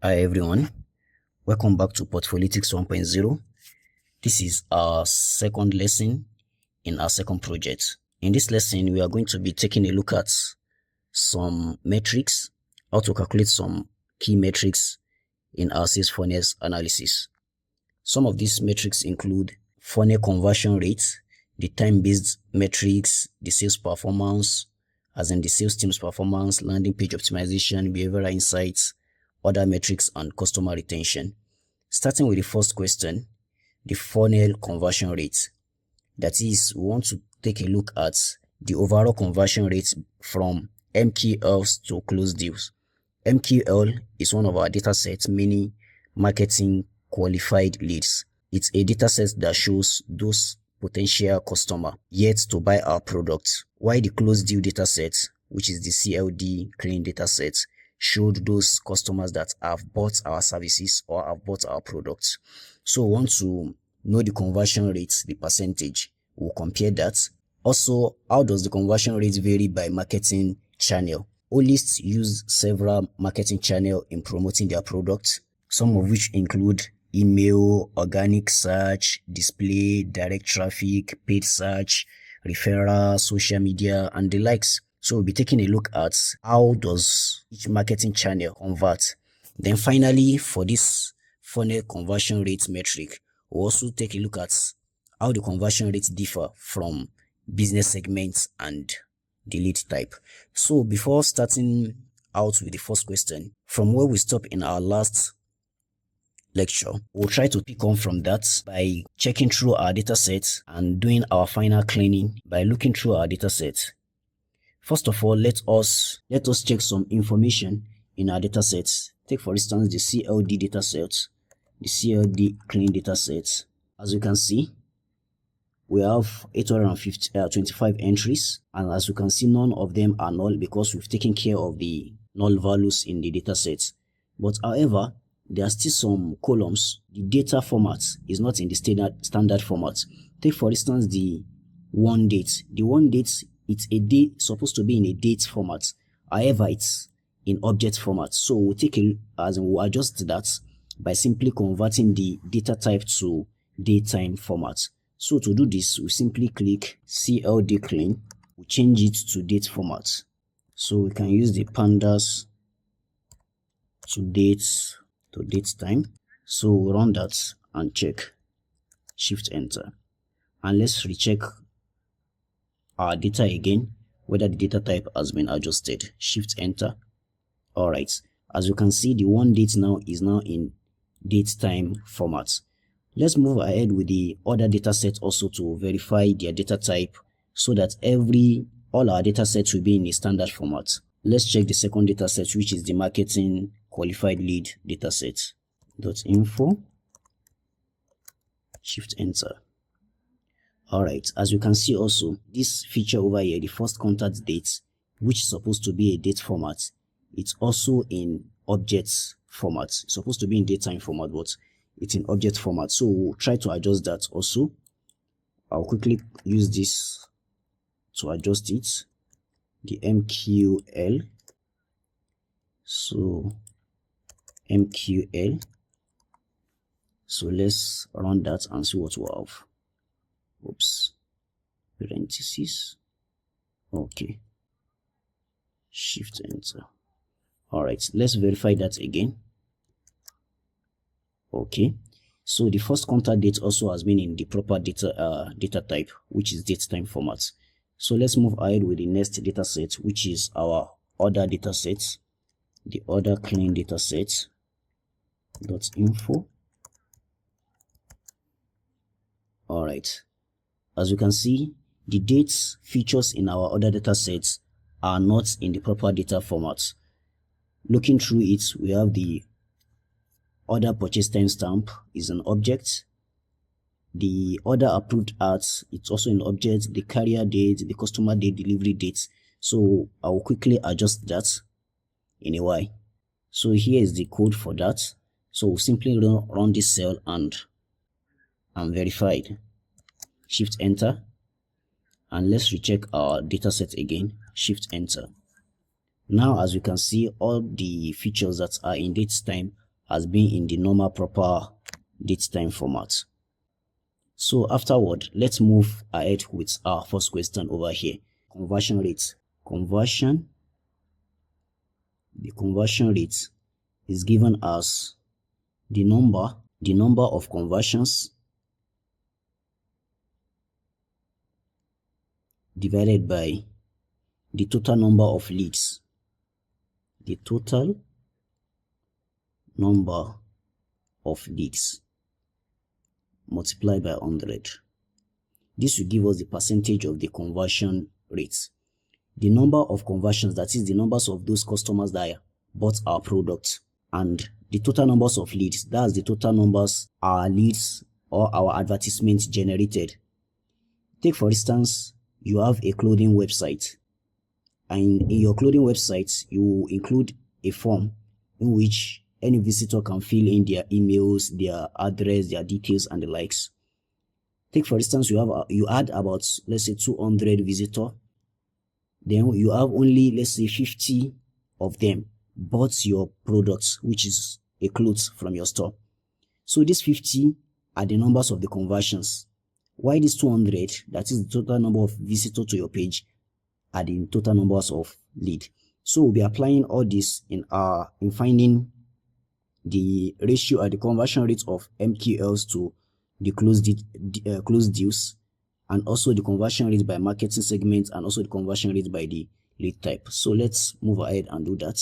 Hi everyone, welcome back to Portfolitics 1.0. This is our second lesson in our second project. In this lesson, we are going to be taking a look at some metrics, how to calculate some key metrics in our sales funnels analysis. Some of these metrics include funnel conversion rate, the time-based metrics, the sales performance, as in the sales team's performance, landing page optimization, behavioral insights, other metrics, and customer retention. Starting with the first question, the funnel conversion rate. That is, we want to take a look at the overall conversion rate from MQLs to closed deals. MQL is one of our datasets, meaning marketing qualified leads. It's a dataset that shows those potential customer yet to buy our product, while the closed deal dataset, which is the CLD clean dataset, showed those customers that have bought our services or have bought our products. So we want to know the conversion rate, the percentage. We'll compare that. Also, how does the conversion rate vary by marketing channel? Olist use several marketing channels in promoting their products, some of which include email, organic search, display, direct traffic, paid search, referral, social media, and the likes. So we'll be taking a look at how does each marketing channel convert. Then finally, for this funnel conversion rate metric, we'll also take a look at how the conversion rates differ from business segments and the lead type. So before starting out with the first question, from where we stopped in our last lecture, we'll try to pick on from that by checking through our dataset and doing our final cleaning by looking through our dataset. First of all, let us check some information in our datasets. Take for instance the CLD dataset, the CLD clean dataset. As you can see, we have 825 entries, and as you can see, none of them are null because we've taken care of the null values in the dataset. But however, there are still some columns. The data format is not in the standard format. Take for instance the one date. The one date, it's a date supposed to be in a date format. However, it's in object format. So we'll adjust that by simply converting the data type to datetime format. So to do this, we simply click CLD clean. We change it to date format. So we can use the pandas to date time. So we'll run that and check. Shift enter. And let's recheck our data again, whether the data type has been adjusted. Shift enter. All right, as you can see, the one date now is in date time format. Let's move ahead with the other data sets also to verify their data type so that all our data sets will be in a standard format. Let's check the second data set, which is the marketing qualified lead dataset. .info. Shift enter. Alright, as you can see also, this feature over here, the first contact date, which is supposed to be a date format, it's also in object format. It's supposed to be in datetime format, but it's in object format. So we'll try to adjust that also. I'll quickly use this to adjust it. The MQL. So MQL. So let's run that and see what we have. Oops, parentheses. Okay, shift enter. All right, let's verify that again. Okay, so the first contact date also has been in the proper data type, which is datetime format. So let's move ahead with the next data set, which is our other data set, the other clean data set. .info. All right. As you can see, the dates features in our other data sets are not in the proper data format. Looking through it, we have the order purchase timestamp is an object. The order approved at, it's also an object. The carrier date, the customer date, delivery date. So I will quickly adjust that in a while. So here is the code for that. So we'll simply run this cell and verified. Shift enter. And let's recheck our dataset again. Shift enter. Now, as you can see, all the features that are in datetime as being in the normal proper date time format. So afterward, let's move ahead with our first question over here. Conversion rate. The conversion rate is given as the number of conversions divided by the total number of leads. The total number of leads multiplied by 100. This will give us the percentage of the conversion rate. The number of conversions, that is the numbers of those customers that bought our product, and the total numbers of leads, that's the total numbers our leads or our advertisements generated. Take for instance, you have a clothing website, and in your clothing website you include a form in which any visitor can fill in their emails, their address, their details, and the likes. Take for instance, you add about, let's say, 200 visitors. Then you have only, let's say, 50 of them bought your products, which is a clothes from your store. So these 50 are the numbers of the conversions. Why these 200, that is the total number of visitors to your page, are the total numbers of lead. So we'll be applying all this in finding the ratio or the conversion rate of MQLs to the closed deals, and also the conversion rate by marketing segment, and also the conversion rate by the lead type. So let's move ahead and do that.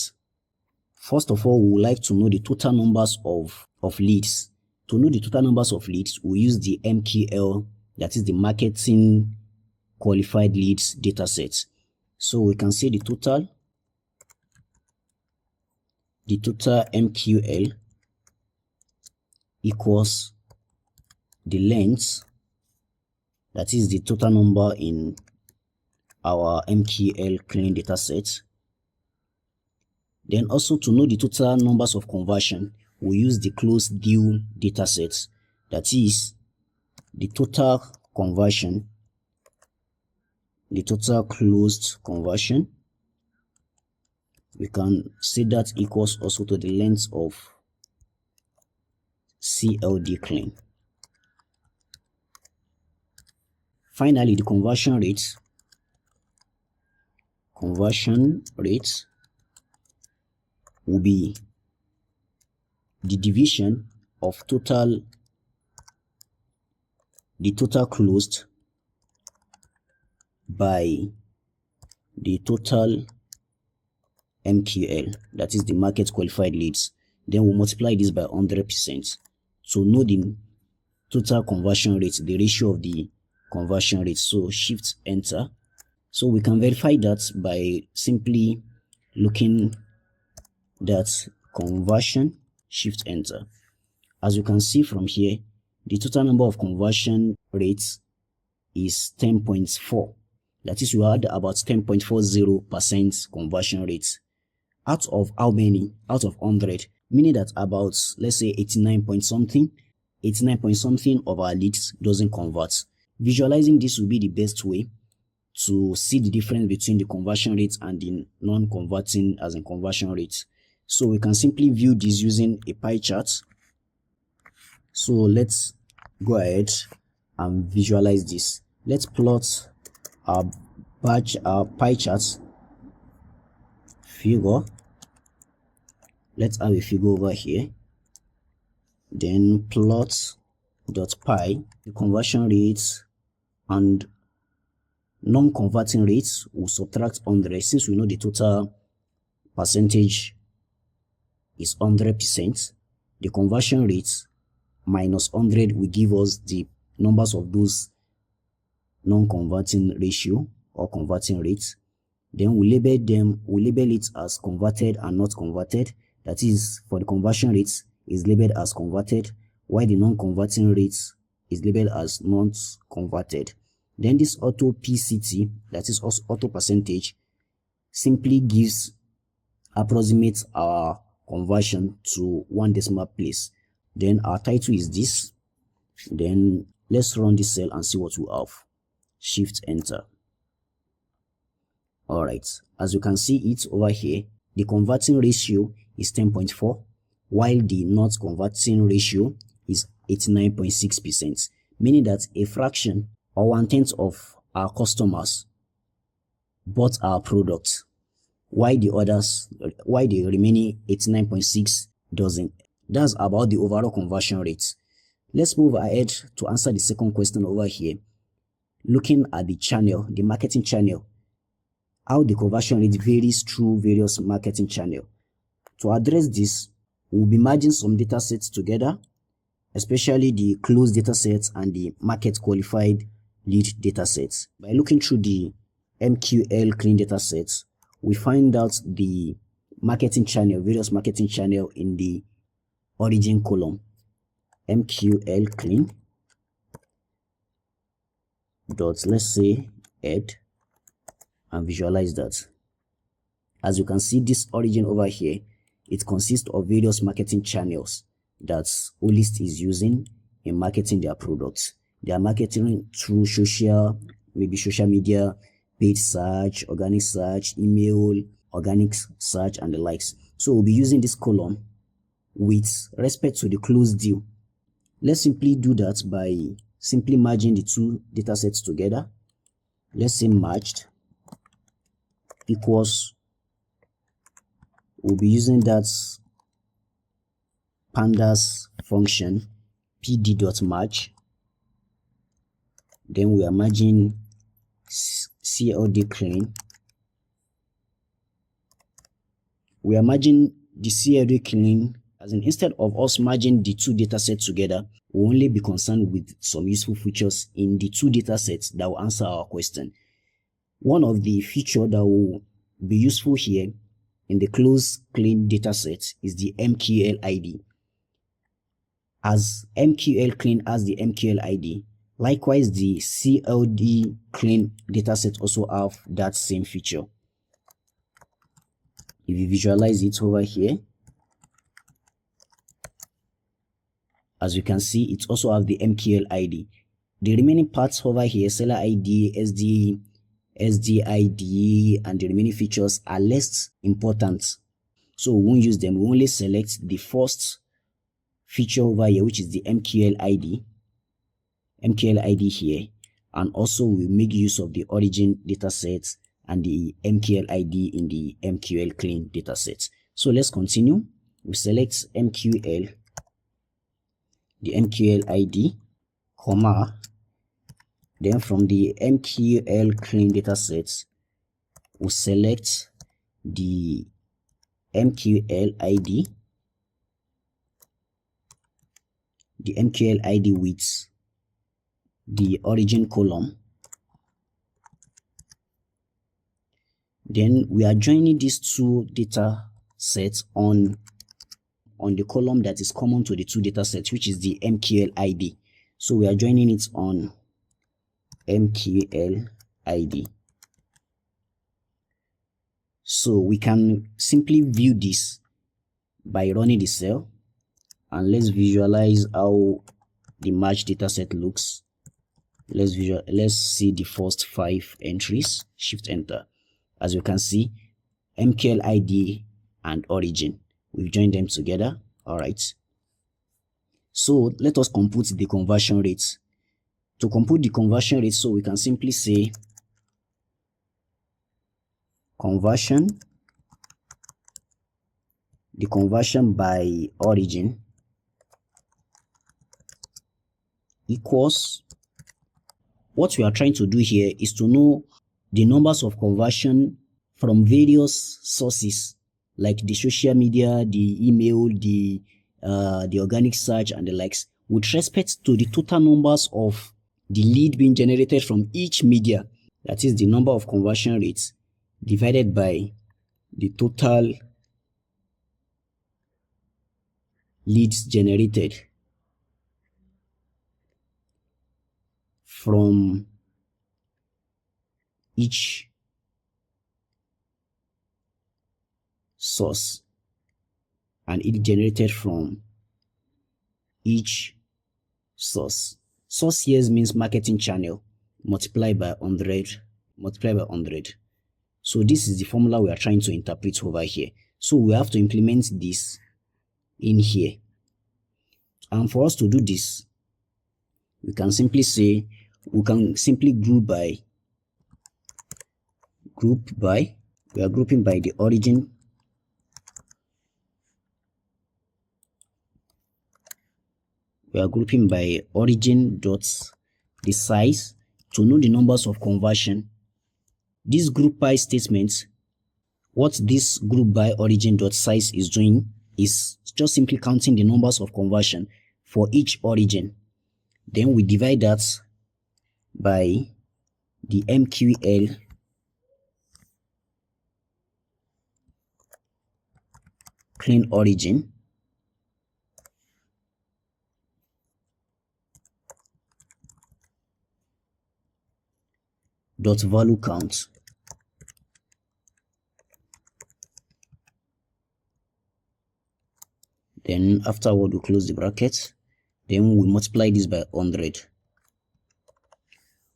First of all, we would like to know the total numbers of leads. To know the total numbers of leads, we use the MQL, that is the marketing qualified leads dataset. So we can say the total MQL equals the length, that is the total number in our MQL clean dataset. Then also, to know the total numbers of conversion, we use the closed deal dataset, that is the total conversion, the total closed conversion. We can say that equals also to the length of CLD clean. Finally, the conversion rate will be the division of the total closed by the total MQL, that is the market qualified leads. Then we'll multiply this by 100% to know the total conversion rate, the ratio of the conversion rate. So shift enter. So we can verify that by simply looking that conversion, shift enter. As you can see from here, the total number of conversion rates is 10.4. That is, we had about 10.40% conversion rate. Out of how many? Out of 100, meaning that about, let's say, 89 point something of our leads doesn't convert. Visualizing this will be the best way to see the difference between the conversion rates and the non-converting as in conversion rates. So we can simply view this using a pie chart. So let's go ahead and visualize this. Let's plot our pie chart figure. Let's have a figure over here. Then plot dot pie, the conversion rates and non-converting rates will subtract 100, since we know the total percentage is 100%. The conversion rates minus 100 will give us the numbers of those non-converting ratio or converting rates. Then we label it as converted and not converted. That is, for the conversion rates is labeled as converted, while the non-converting rates is labeled as not converted. Then this auto PCT, that is also auto percentage, simply approximates our conversion to 1 decimal place. Then our title is this. Then let's run this cell and see what we have. Shift enter. Alright, as you can see it over here, the converting ratio is 10.4, while the not converting ratio is 89.6%, meaning that a fraction or 1/10 of our customers bought our product, while the remaining 89.6 doesn't. That's about the overall conversion rate. Let's move ahead to answer the second question over here. Looking at the channel, the marketing channel, how the conversion rate varies through various marketing channels. To address this, we'll be merging some data sets together, especially the closed data sets and the market qualified lead data sets. By looking through the MQL clean data sets, we find out the marketing channel, various marketing channel in the origin column. MQL clean dot, let's say, add, and visualize that. As you can see, this origin over here, it consists of various marketing channels that Olist is using in marketing their products. They are marketing through maybe social media, paid search, organic search, email, organic search, and the likes. So we'll be using this column with respect to the closed deal. Let's simply do that by simply merging the two data sets together. Let's say merged equals, we'll be using that pandas function pd.merge. Then we are merging CLD clean. We are merging the CLD clean, as in instead of us merging the two data sets together, we'll only be concerned with some useful features in the two data sets that will answer our question. One of the features that will be useful here in the closed clean data set is the MQL ID. As MQL clean has the MQL ID, likewise the CLD clean dataset also have that same feature. If you visualize it over here, as you can see, it also have the MQL ID. The remaining parts over here, seller ID, SD ID, and the remaining features are less important, so we won't use them. We only select the first feature over here, which is the MQL ID here, and also we make use of the origin dataset and the MQL ID in the MQL clean dataset. So let's continue. We select MQL, the MQL ID, comma, then from the MQL clean dataset, we select the MQL ID, with the origin column. Then we are joining these two data sets on the column that is common to the two data sets, which is the MQL ID. So we are joining it on MQL ID. So we can simply view this by running the cell, and let's visualize how the merged dataset looks. Let's see the first 5 entries. Shift enter. As you can see, MQL ID and origin, we've joined them together. All right, so let us compute the conversion rate. To compute the conversion rate, so we can simply say the conversion by origin equals, what we are trying to do here is to know the numbers of conversion from various sources like the social media, the email, the organic search, and the likes, with respect to the total numbers of the lead being generated from each media. That is the number of conversion rates divided by the total leads generated from each source, and it generated from each source. Source here means marketing channel multiplied by 100. So this is the formula we are trying to interpret over here. So we have to implement this in here. And for us to do this, we can simply say, we can simply group by, we are grouping by the origin, dot the size to know the numbers of conversion. This group by statement, what this group by origin dot size is doing is just simply counting the numbers of conversion for each origin. Then we divide that by the MQL clean origin dot value count. Then afterward we close the bracket. Then we multiply this by 100.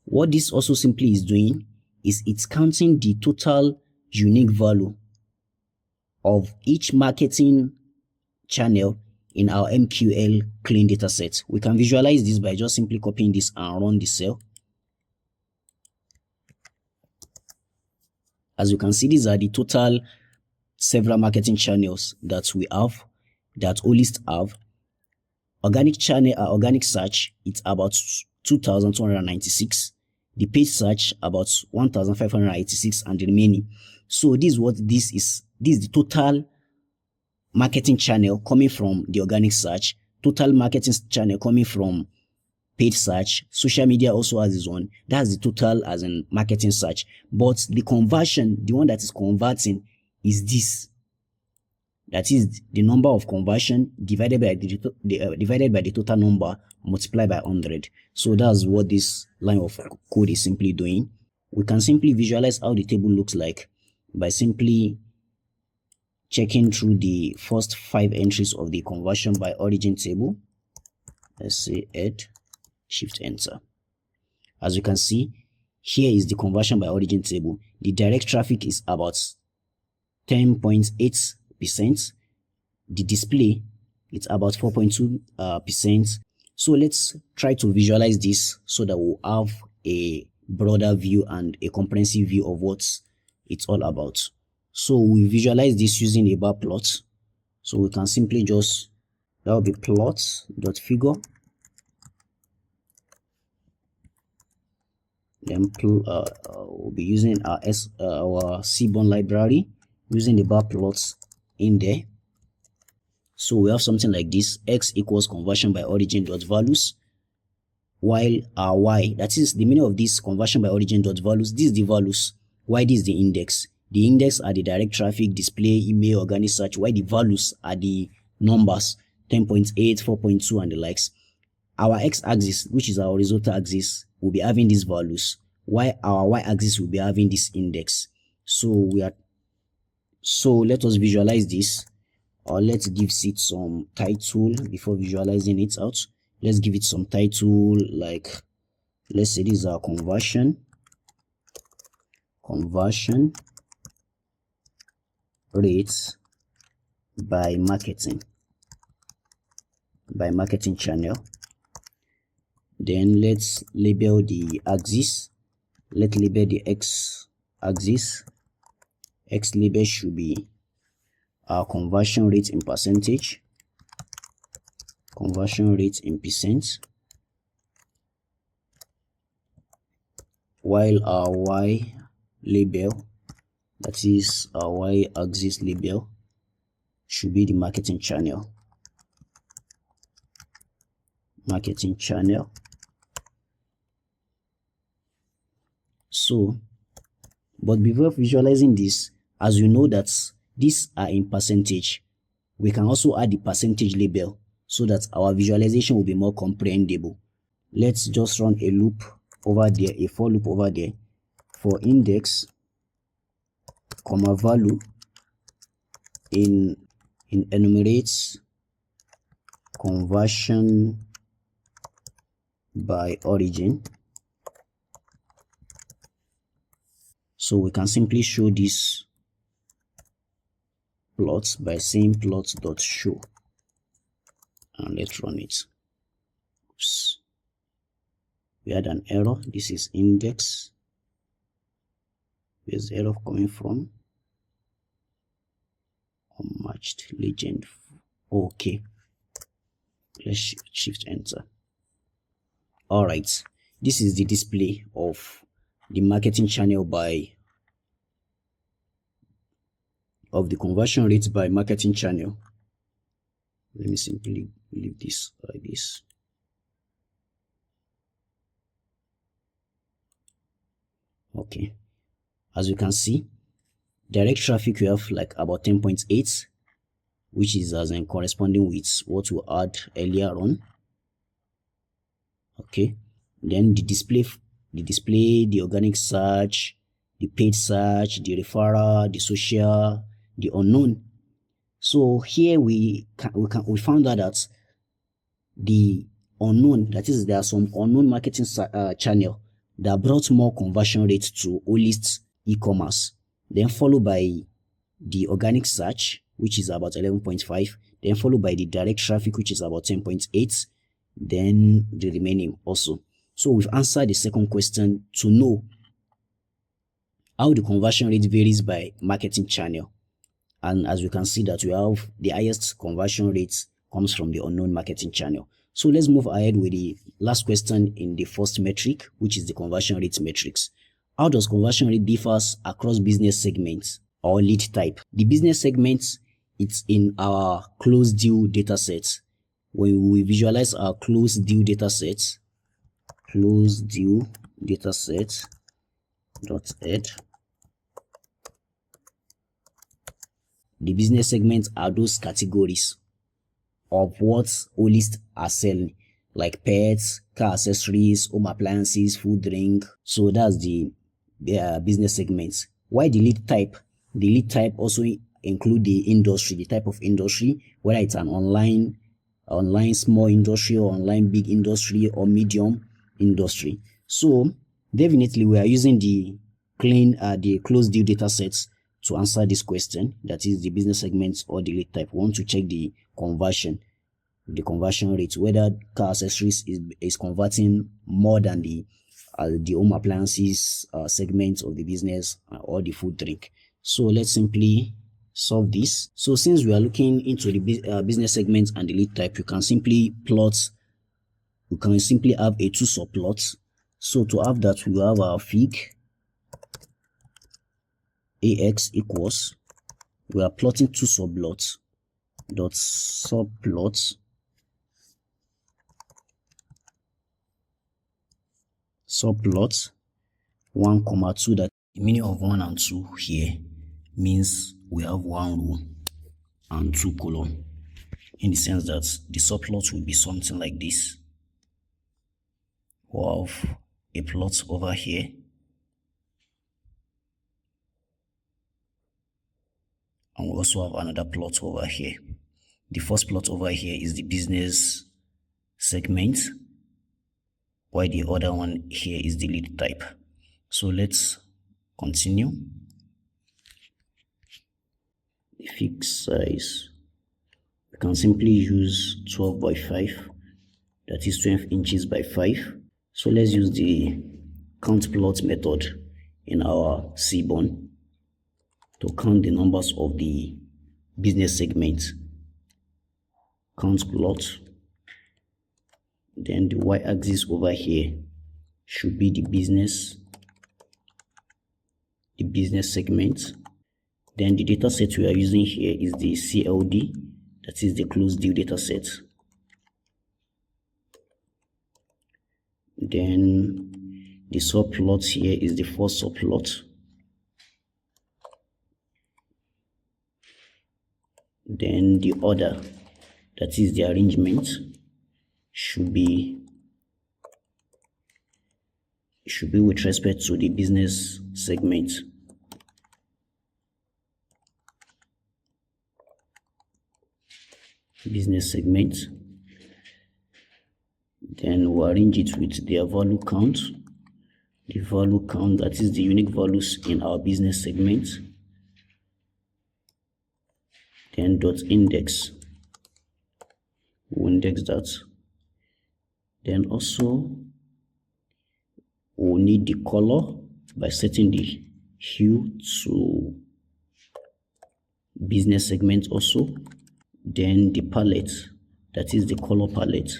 What this also simply is doing is it's counting the total unique value of each marketing channel in our MQL clean dataset. We can visualize this by just simply copying this and run the cell. As you can see, these are the total several marketing channels that we have, that Olist have. Organic channel, organic search, it's about 2,296. The paid search about 1,586, and the remaining. So this is what this is. This is the total marketing channel coming from the organic search, total marketing channel coming from paid search. Social media also has its own. That's the total as in marketing search. But the conversion, the one that is converting, is this. That is the number of conversion divided by the total number multiplied by 100. So that's what this line of code is simply doing. We can simply visualize how the table looks like by simply checking through the first 5 entries of the conversion by origin table. Let's say add, shift enter. As you can see, here is the conversion by origin table. The direct traffic is about 10.8%. The display, it's about 4.2%. So let's try to visualize this so that we'll have a broader view and a comprehensive view of what it's all about. So we visualize this using a bar plot. So we can simply just, that will be plot.figure. Then we'll be using our Seaborn library, using the bar plots in there. So we have something like this: x equals conversion by origin dot values, while our y, that is the meaning of this conversion by origin dot values, this is the values, y this is the index. The index are the direct traffic, display, email, organic search, while the values are the numbers, 10.8, 4.2, and the likes. Our x-axis, which is our horizontal axis, will be having these values, while our y-axis will be having this index. So let us visualize this, or let's give it some title before visualizing it out. Let's give it some title, like let's say this is our conversion rates by marketing channel. Then let's label the axis. Let's label the x-axis. X label should be our conversion rate in percentage, conversion rate in percent, while our y label, that is our y-axis label, should be the marketing channel. So, but before visualizing this, as you know that these are in percentage, we can also add the percentage label so that our visualization will be more comprehensible. Let's just run a loop over there, a for loop over there, for index, comma value in enumerates conversion by origin. So we can simply show this plot by saying plot.show. let's run it. Oops. We had an error. This is index. Where's the error coming from? Unmatched legend. Okay. Let's shift enter. All right. This is the display of the marketing channel of the conversion rate by marketing channel. Let me simply leave this like this. Okay. As you can see, direct traffic we have like about 10.8, which is as in corresponding with what we had earlier on. Okay. Then the display, the organic search, the paid search, the referral, the social, the unknown. So here we found out that the unknown, that is, there are some unknown marketing channel that brought more conversion rates to Olist e-commerce, then followed by the organic search, which is about 11.5, then followed by the direct traffic, which is about 10.8, then the remaining also. So we've answered the second question to know how the conversion rate varies by marketing channel. And as we can see that we have the highest conversion rates comes from the unknown marketing channel. So let's move ahead with the last question in the first metric, which is the conversion rate matrix. How does conversion rate differs across business segments or lead type? The business segments, it's in our closed deal datasets. When we visualize our closed deal datasets, dot.add, the business segments are those categories of what Olist are selling, like pets, car accessories, home appliances, food, drink. So that's the business segments. Why the lead type? The lead type also include the industry, the type of industry, whether it's an online small industry, or online big industry, or medium industry. So definitely we are using the closed deal data sets to answer this question, that is the business segments or the lead type. We want to check the conversion rate, whether car accessories is converting more than the home appliances segment of the business, or the food drink. So let's simply solve this. So since we are looking into the business segments and the lead type, you can simply have a two subplots. So to have that, we have our fig ax equals, we are plotting two subplots, dot subplots subplots 1, 2. That the meaning of 1 and 2 here means we have 1 row and 2 column, in the sense that the subplot will be something like this. We'll have a plot over here, and we also have another plot over here. The first plot over here is the business segment, while the other one here is the lead type. So let's continue. The fixed size, we can simply use 12 by 5, that is 12 inches by 5. So let's use the count plot method in our Seaborn to count the numbers of the business segment. Count plot, then the y-axis over here should be the business segment. Then the data set we are using here is the CLD, that is the closed deal data set. Then the subplot here is the first subplot. Then the order, that is the arrangement, should be with respect to the business segment. Then we'll arrange it with their value count. The value count, that is the unique values in our business segment. Then dot index, we we'll index that. Then also we'll need the color by setting the hue to business segment also. Then the palette, that is the color palette,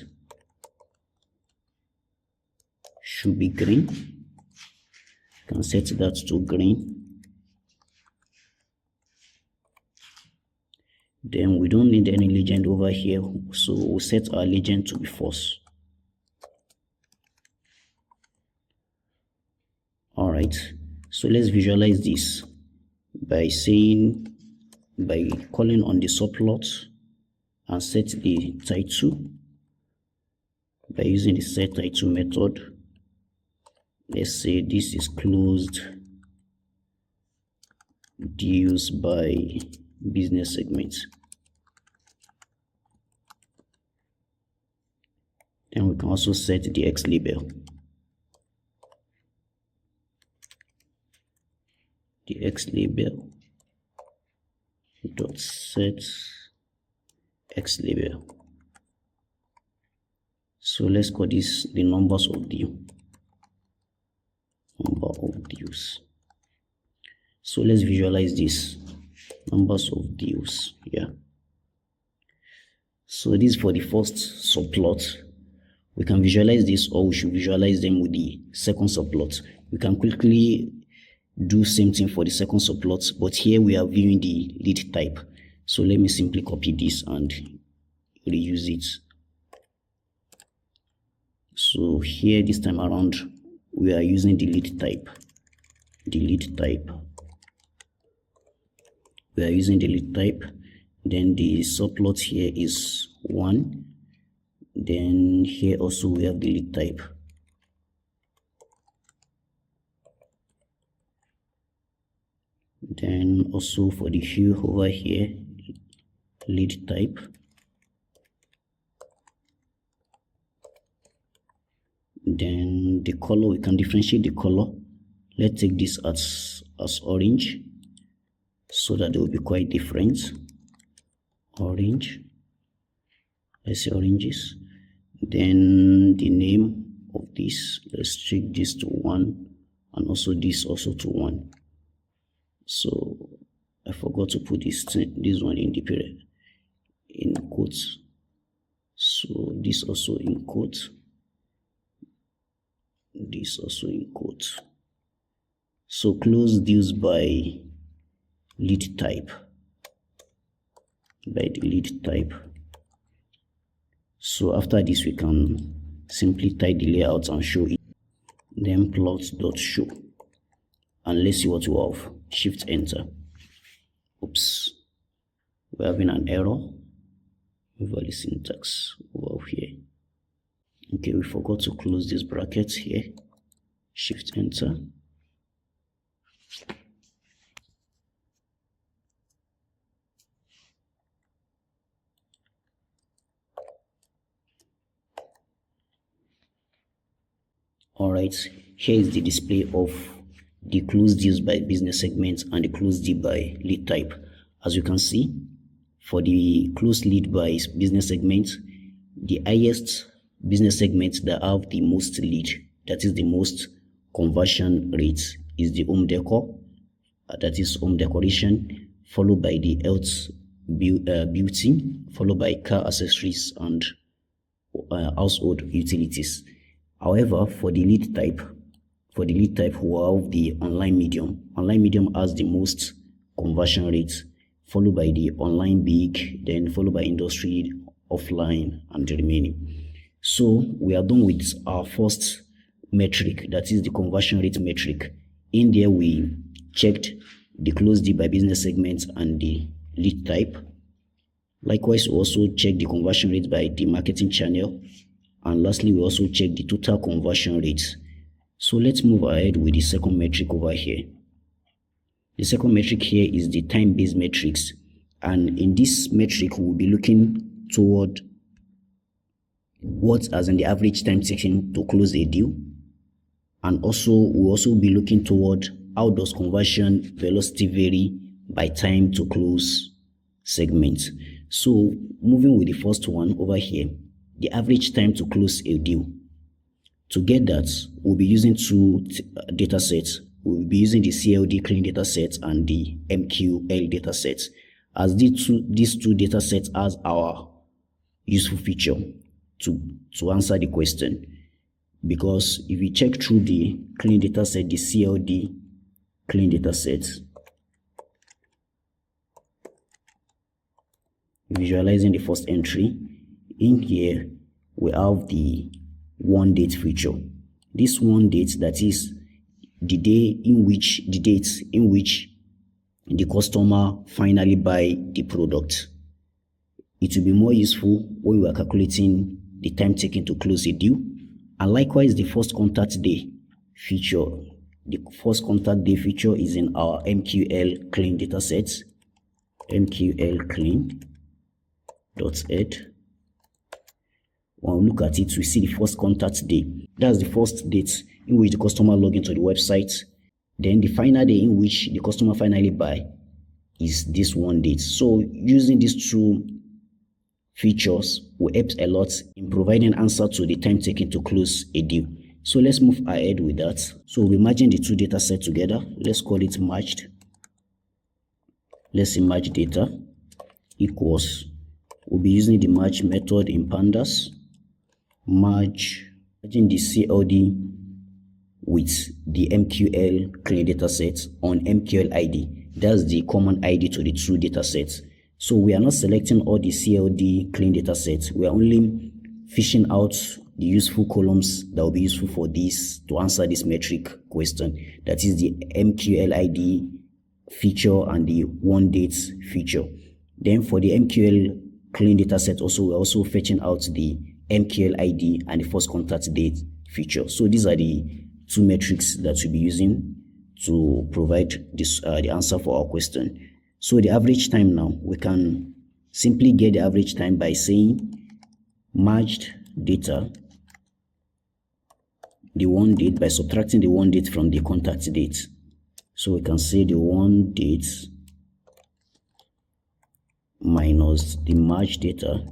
should be green. You can set that to green. Then we don't need any legend over here, so we'll set our legend to be false. Alright, so let's visualize this by calling on the subplot and set the title by using the set title method. Let's say this is closed deals by business segments. Then we can also set the X label. The X label dot set X label. So let's call this the numbers of due. Number of dues. So let's visualize this. Numbers of dues. Yeah. So this is for the first subplot. We can visualize this, or we should visualize them with the second subplot. We can quickly do same thing for the second subplot, but here we are viewing the lead type. So let me simply copy this and reuse it. So here this time around we are using the lead type. We are using the lead type. Then the subplot here is 1. Then here also we have the lead type. Then also for the hue over here, lead type. Then the color, we can differentiate the color. Let's take this as orange, so that they will be quite different. Orange, let's say oranges. Then the name of this, let's check this to 1, and also this also to 1. So I forgot to put this one in the period in quotes. So this also in quotes. This also in quotes. So close deals by lead type. By the lead type. So after this we can simply type the layout and show it. Then plot.show. And let's see what we have. Shift enter. Oops. We're having an error. Over the syntax over here. Okay, we forgot to close this bracket here. Shift enter. Alright, here is the display of the closed deals by business segment and the closed deal by lead type. As you can see, for the closed lead by business segment, the highest business segment that have the most lead, that is the most conversion rate, is the home decor, that is home decoration, followed by the health beauty, followed by car accessories and household utilities. However, for the lead type who have the online medium has the most conversion rates, followed by the online big, then followed by industry, offline, and the remaining. So we are done with our first metric, that is the conversion rate metric. In there we checked the closed deal by business segments and the lead type. Likewise, we also check the conversion rate by the marketing channel, and lastly we also check the total conversion rates. So let's move ahead with the second metric over here. The second metric here is the time-based metrics, and in this metric we'll be looking toward what as in the average time taken to close a deal, and also we'll also be looking toward how does conversion velocity vary by time to close segments. So moving with the first one over here, the average time to close a deal. To get that, we'll be using two data sets. We'll be using the CLD clean data set and the MQL data set, as these two data sets as our useful feature to answer the question. Because if you check through the clean data set, the CLD clean data set, visualizing the first entry, in here we have the one date feature. This one date, that is the date in which the customer finally buy the product. It will be more useful when we are calculating the time taken to close a deal. And likewise, the first contact day feature. The first contact day feature is in our MQL clean dataset. MQL clean .add. When we look at it, we see the first contact day. That's the first date in which the customer log into the website. Then the final day in which the customer finally buy is this one date. So using these two features will help a lot in providing answer to the time taken to close a deal. So let's move ahead with that. So we're merging the two data sets together. Let's call it merged. Let's say merge data equals, we'll be using the merge method in pandas. Merging the CLD with the MQL clean data set on MQL ID. That's the common ID to the two data sets. So we are not selecting all the CLD clean data sets. We are only fishing out the useful columns that will be useful for this to answer this metric question. That is the MQL ID feature and the one date feature. Then for the MQL clean data set also, we're also fetching out the MQL ID and the first contact date feature. So these are the two metrics that we'll be using to provide this the answer for our question. So the average time now, we can simply get the average time by saying merged data, the one date, by subtracting the one date from the contact date. So we can say the one date minus the merged data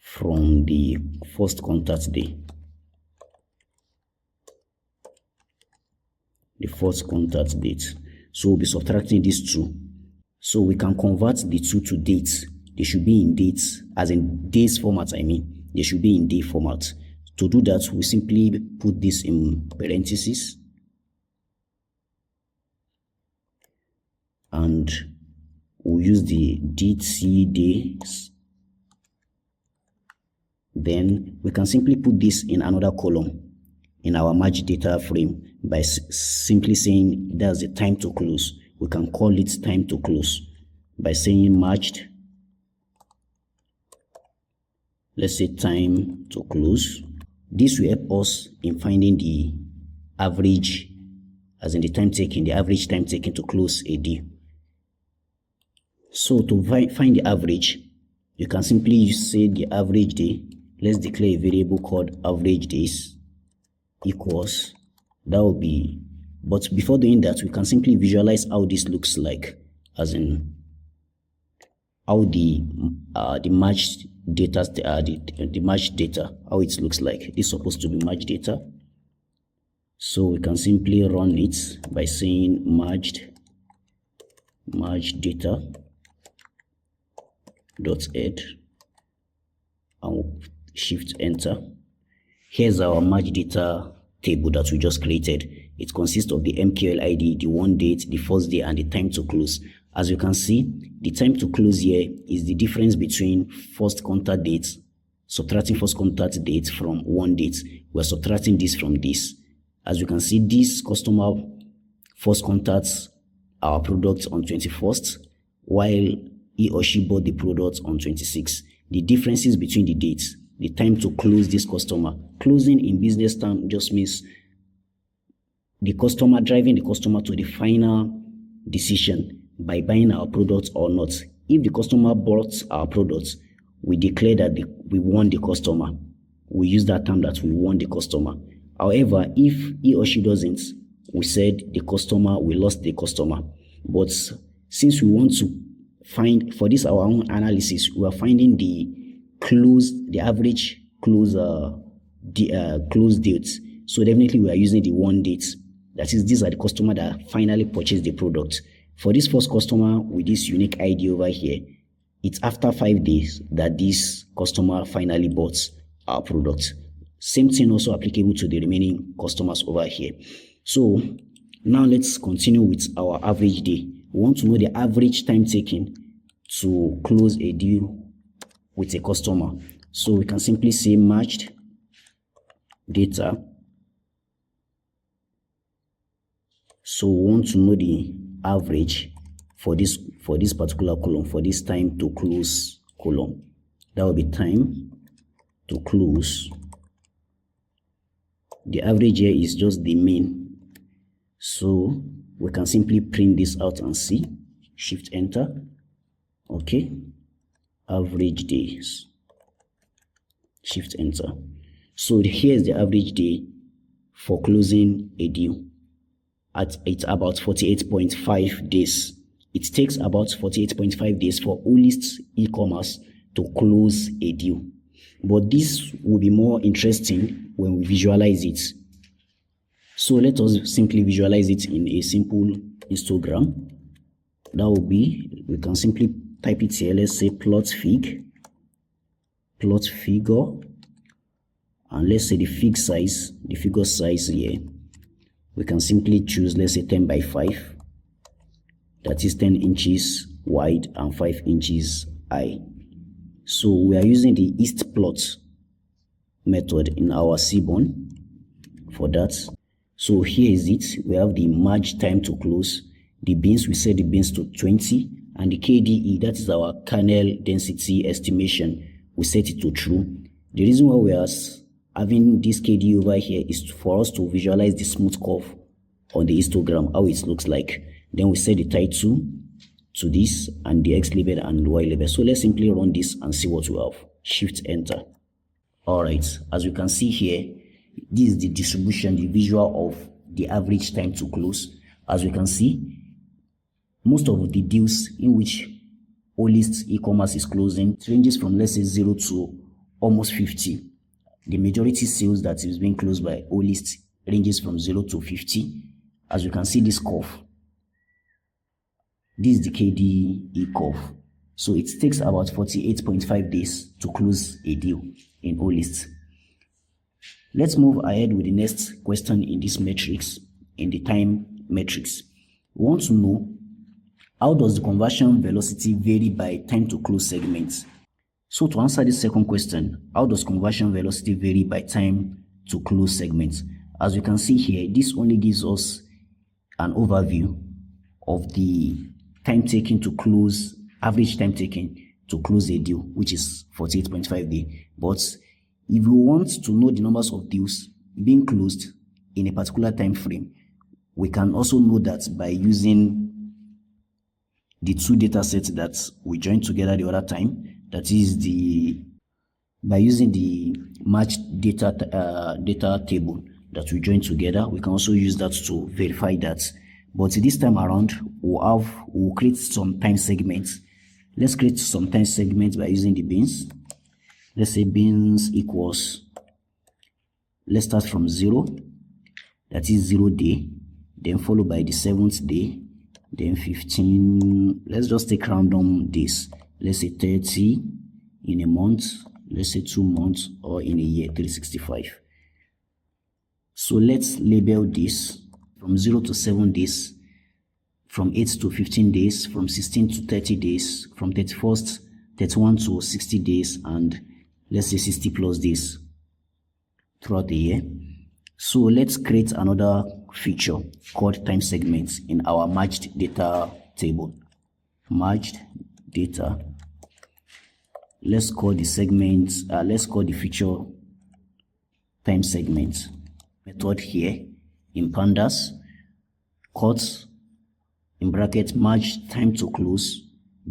from the first contact day. The first contact date. So we'll be subtracting these two. So we can convert the two to dates. They should be in dates, as in days format, I mean. They should be in day format. To do that, we simply put this in parentheses. And we'll use the DT days. Then we can simply put this in another column in our merge data frame by simply saying that's the time to close. We can call it time to close by saying merged, let's say time to close. This will help us in finding the average, as in the time taken, the average time taken to close a deal. So to find the average, you can simply say the average day. Let's declare a variable called average days equals, that will be, but before doing that, we can simply visualize how this looks like, as in how the merged data, the merged data, how it looks like. It's supposed to be merged data. So we can simply run it by saying merged data .add, and we'll shift enter. Here's our merge data table that we just created. It consists of the MQL ID, the one date, the first day, and the time to close. As you can see, the time to close here is the difference between first contact date, subtracting first contact date from one date. We're subtracting this from this. As you can see, this customer first contacts our product on 21st, while he or she bought the product on 26th. The differences between the dates, the time to close this customer. Closing in business term just means the customer, driving the customer to the final decision by buying our products or not. If the customer bought our products, we declare that we won the customer. We use that term that we won the customer. However, if he or she doesn't, we said the customer, we lost the customer. But since we want to find, for this our own analysis, we are finding the average close dates. So definitely we are using the one date. That is, these are the customer that finally purchased the product. For this first customer with this unique ID over here, it's after 5 days that this customer finally bought our product. Same thing also applicable to the remaining customers over here. So now let's continue with our average day. We want to know the average time taken to close a deal with a customer. So we can simply say matched data. So we want to know the average for this particular column, for this time to close column. That will be time to close. The average here is just the mean. So we can simply print this out and see. Shift enter. Okay. Average days. Shift enter. So here is the average day for closing a deal. It's about 48.5 days. It takes about 48.5 days for Olist e-commerce to close a deal. But this will be more interesting when we visualize it. So let us simply visualize it in a simple histogram. That will be, we can simply type it here. Let's say plot figure, and let's say the figure size here. We can simply choose, let's say 10 by 5. That is 10 inches wide and 5 inches high. So we are using the east plot method in our Seaborn for that. So here is it. We have the merge time to close. The bins, we set the bins to 20, and the KDE, that is our kernel density estimation, we set it to true. The reason why we are having this KDE over here is for us to visualize the smooth curve on the histogram, how it looks like. Then we set the title to this, and the X label and Y label. So let's simply run this and see what we have. Shift enter. Alright, as you can see here, this is the distribution, the visual of the average time to close. As we can see, most of the deals in which Olist e-commerce is closing ranges from, let's say, 0 to almost 50. The majority sales that is being closed by Olist ranges from 0 to 50. As you can see this curve, this is the KDE curve. So it takes about 48.5 days to close a deal in Olist. Let's move ahead with the next question in this matrix, in the time matrix. We want to know, how does the conversion velocity vary by time to close segments? So to answer this second question, how does conversion velocity vary by time to close segments? As you can see here, this only gives us an overview of the time taken to close, average time taken to close a deal, which is 48.5 days. But if you want to know the numbers of deals being closed in a particular time frame, we can also know that by using the two data sets that we joined together the other time. That is by using the matched data table that we joined together. We can also use that to verify that. But this time around, we'll create some time segments. Let's create some time segments by using the bins. Let's say bins equals, let's start from 0, that is 0 day, then followed by the 7th day, then 15, let's just take random days. Let's say 30 in a month, let's say 2 months, or in a year, 365. So let's label this from 0 to 7 days, from 8 to 15 days, from 16 to 30 days, from 31 to 60 days, and let's say 60 plus days throughout the year. So let's create another feature called time segments in our matched data table. Matched data. Let's call the segments, let's call the feature time segments method here in pandas, quotes, in bracket, match time to close,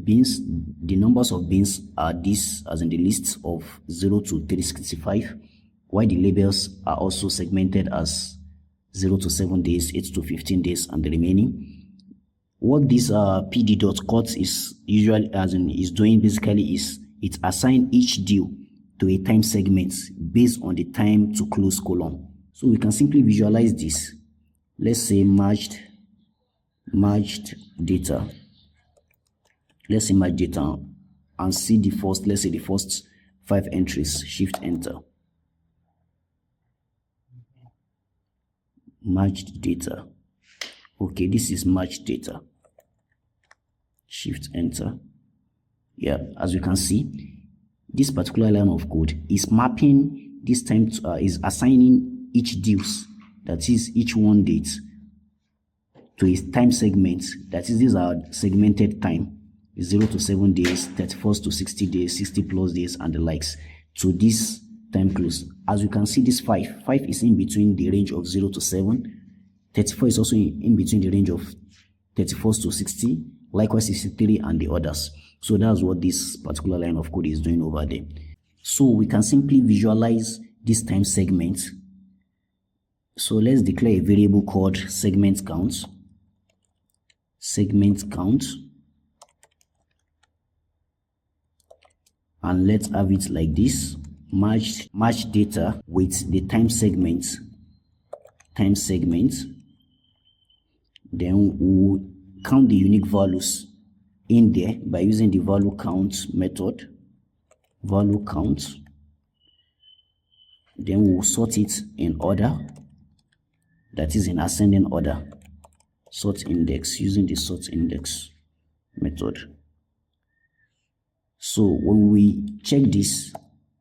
bins. The numbers of bins are this, as in the list of 0 to 365, while the labels are also segmented as 0 to 7 days, 8 to 15 days, and the remaining. what this pd.cut is usually is doing basically is it assign each deal to a time segment based on the time to close column. So we can simply visualize this. Let's say matched data. Let's say match data and see the first, let's say the first 5 entries. Shift enter. Matched data. Okay, this is matched data. Shift enter. Yeah, as you can see, this particular line of code is mapping this time to, is assigning each deals, that is each one date, to a time segment. That is, these are segmented time, 0 to 7 days, 31st to 60 days, 60 plus days, and the likes, to this time close. As you can see, this 5 is in between the range of 0 to 7. 34 is also in between the range of 31st to 60, likewise 63 and the others. So that's what this particular line of code is doing over there. So we can simply visualize this time segment. So let's declare a variable called segment count. And let's have it like this. Match data with the time segment. Then we'll count the unique values in there by using the value count method. Value count. Then we'll sort it in order, that is in ascending order. Sort index using the sort index method. So when we check this,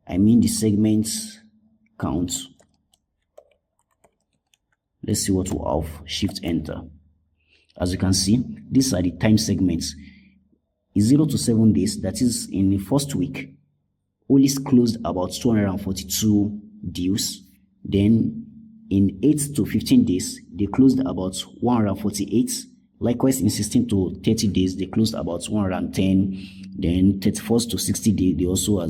I mean the segments count. Let's see what we have. Shift enter. As you can see, these are the time segments. Is 0 to 7 days, that is in the first week, Olist closed about 242 deals. Then in 8 to 15 days, they closed about 148. Likewise, in 16 to 30 days, they closed about 110. Then 31st to 60 days, they also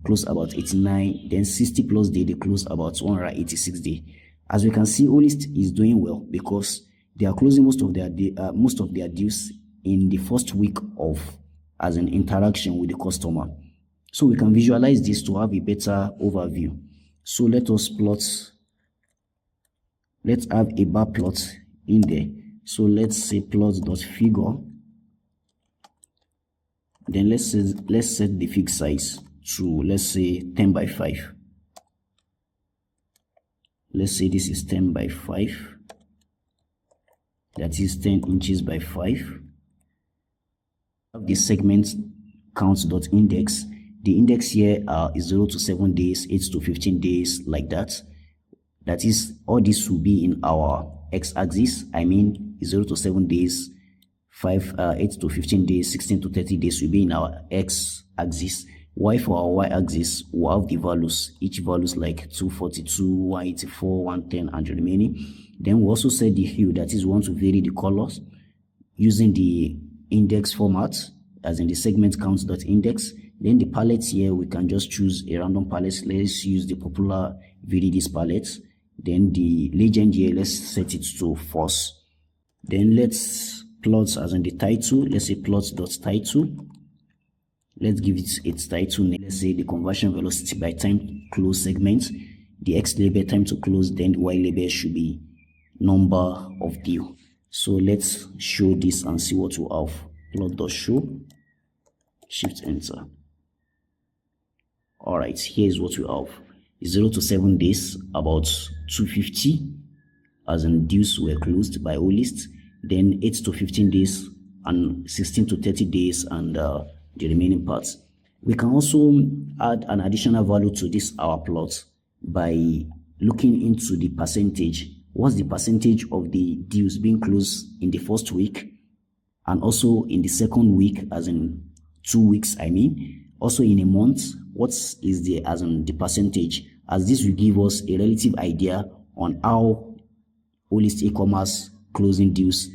closed about 89. Then 60 plus day, they closed about 186 days. As we can see, Olist is doing well because they are closing most of their deals in the first week of as an interaction with the customer. So we can visualize this to have a better overview. So let us plot. Let's have a bar plot in there. So let's say plot.figure. Then let's set the fig size to, let's say, 10 by 5. Let's say this is 10 by 5. That is 10 inches by 5. The segment count.index. The index here is 0 to 7 days, 8 to 15 days, like that. That is, all this will be in our x-axis. I mean, 0 to 7 days, 8 to 15 days, 16 to 30 days will be in our x-axis. While for our y-axis, we'll have the values. Each values like 242, 184, 110, and the remaining. Then we also set the hue, that is, we want to vary the colors using the index format, as in the segment counts.index. Then the palette here, we can just choose a random palette. Let's use the popular VDDs palette. Then the legend here, let's set it to false. Then let's plot as in the title. Let's say plot.title. Let's give it its title name. Let's say the conversion velocity by time close segment. The X label time to close, then the Y label should be number of deal. So let's show this and see what we have. Plot.show. Shift enter. Alright, here's what we have. 0 to 7 days, about 250 as in deals were closed by Olist. Then 8 to 15 days and 16 to 30 days and the remaining parts. We can also add an additional value to this our plot by looking into the percentage. What's the percentage of the deals being closed in the first week and also in the second week, as in 2 weeks, I mean. Also in a month, what is the the percentage, as this will give us a relative idea on how Olist e-commerce closing deals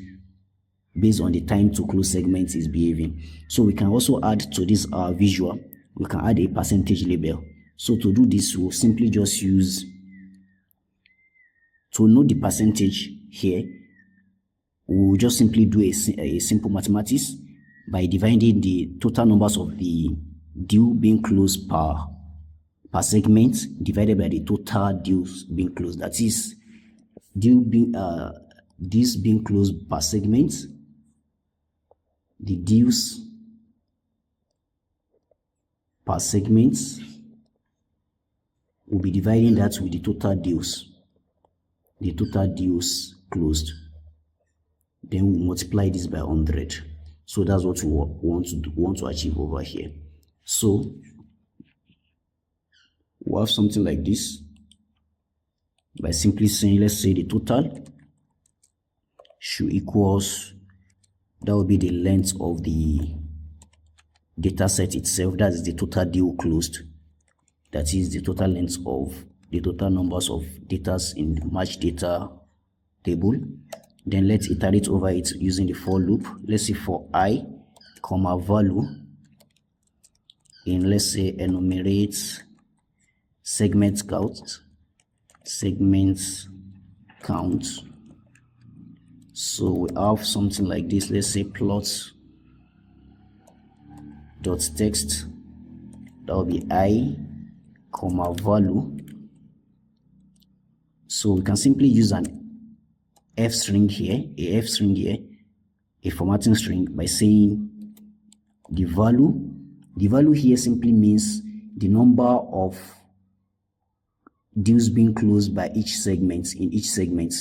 based on the time to close segments is behaving. So we can also add to this visual, we can add a percentage label. So to do this, we'll simply just use, to know the percentage here, we'll just simply do a simple mathematics by dividing the total numbers of the deal being closed per segment divided by the total deals being closed. That is, this being closed per segment, the deals per segment, we'll be dividing that with the total deals closed. Then we multiply this by 100. So that's what we want to achieve over here. So we'll have something like this by simply saying, let's say the total should equals, that will be the length of the data set itself. That is the total deal closed. That is the total length of the total numbers of data in the match data table. Then let's iterate over it using the for loop. Let's say for I, comma value in, let's say, enumerate segment count. So we have something like this. Let's say plot dot text, that will be I, comma value. So we can simply use an f string here, a formatting string, by saying the value here simply means the number of deals being closed by each segment. In each segment,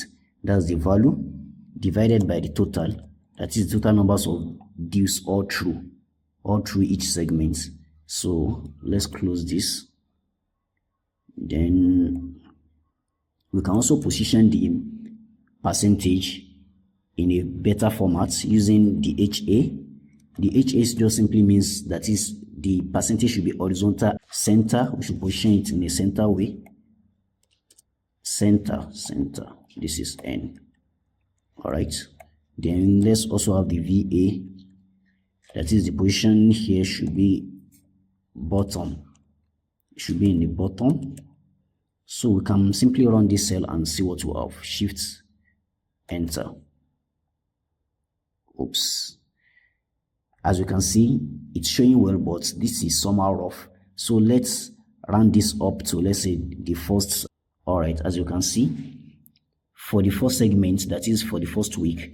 that's the value divided by the total, that is total numbers of deals all through each segment. So let's close this. Then we can also position the percentage in a better format using the HA. The HA just simply means that is the percentage should be horizontal center. We should position it in a center way. Center. This is N. All right. Then let's also have the VA. That is the position here should be bottom. It should be in the bottom. So we can simply run this cell and see what we have. Shift enter. Oops. As you can see, it's showing well, but this is somehow rough. So let's run this up to, let's say, the first. All right, as you can see, for the first segment, that is for the first week,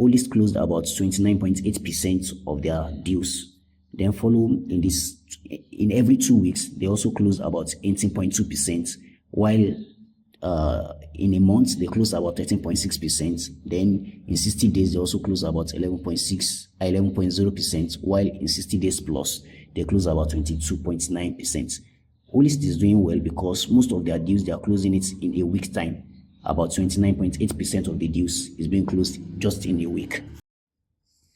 Olist closed about 29.8% of their deals. Then follow in every 2 weeks, they also close about 18.2%, while in a month they close about 13.6%. Then in 60 days they also close about 11.0%, while in 60 days plus they close about 22.9%. Olist is doing well because most of their deals they are closing it in a week's time. About 29.8% of the deals is being closed just in a week.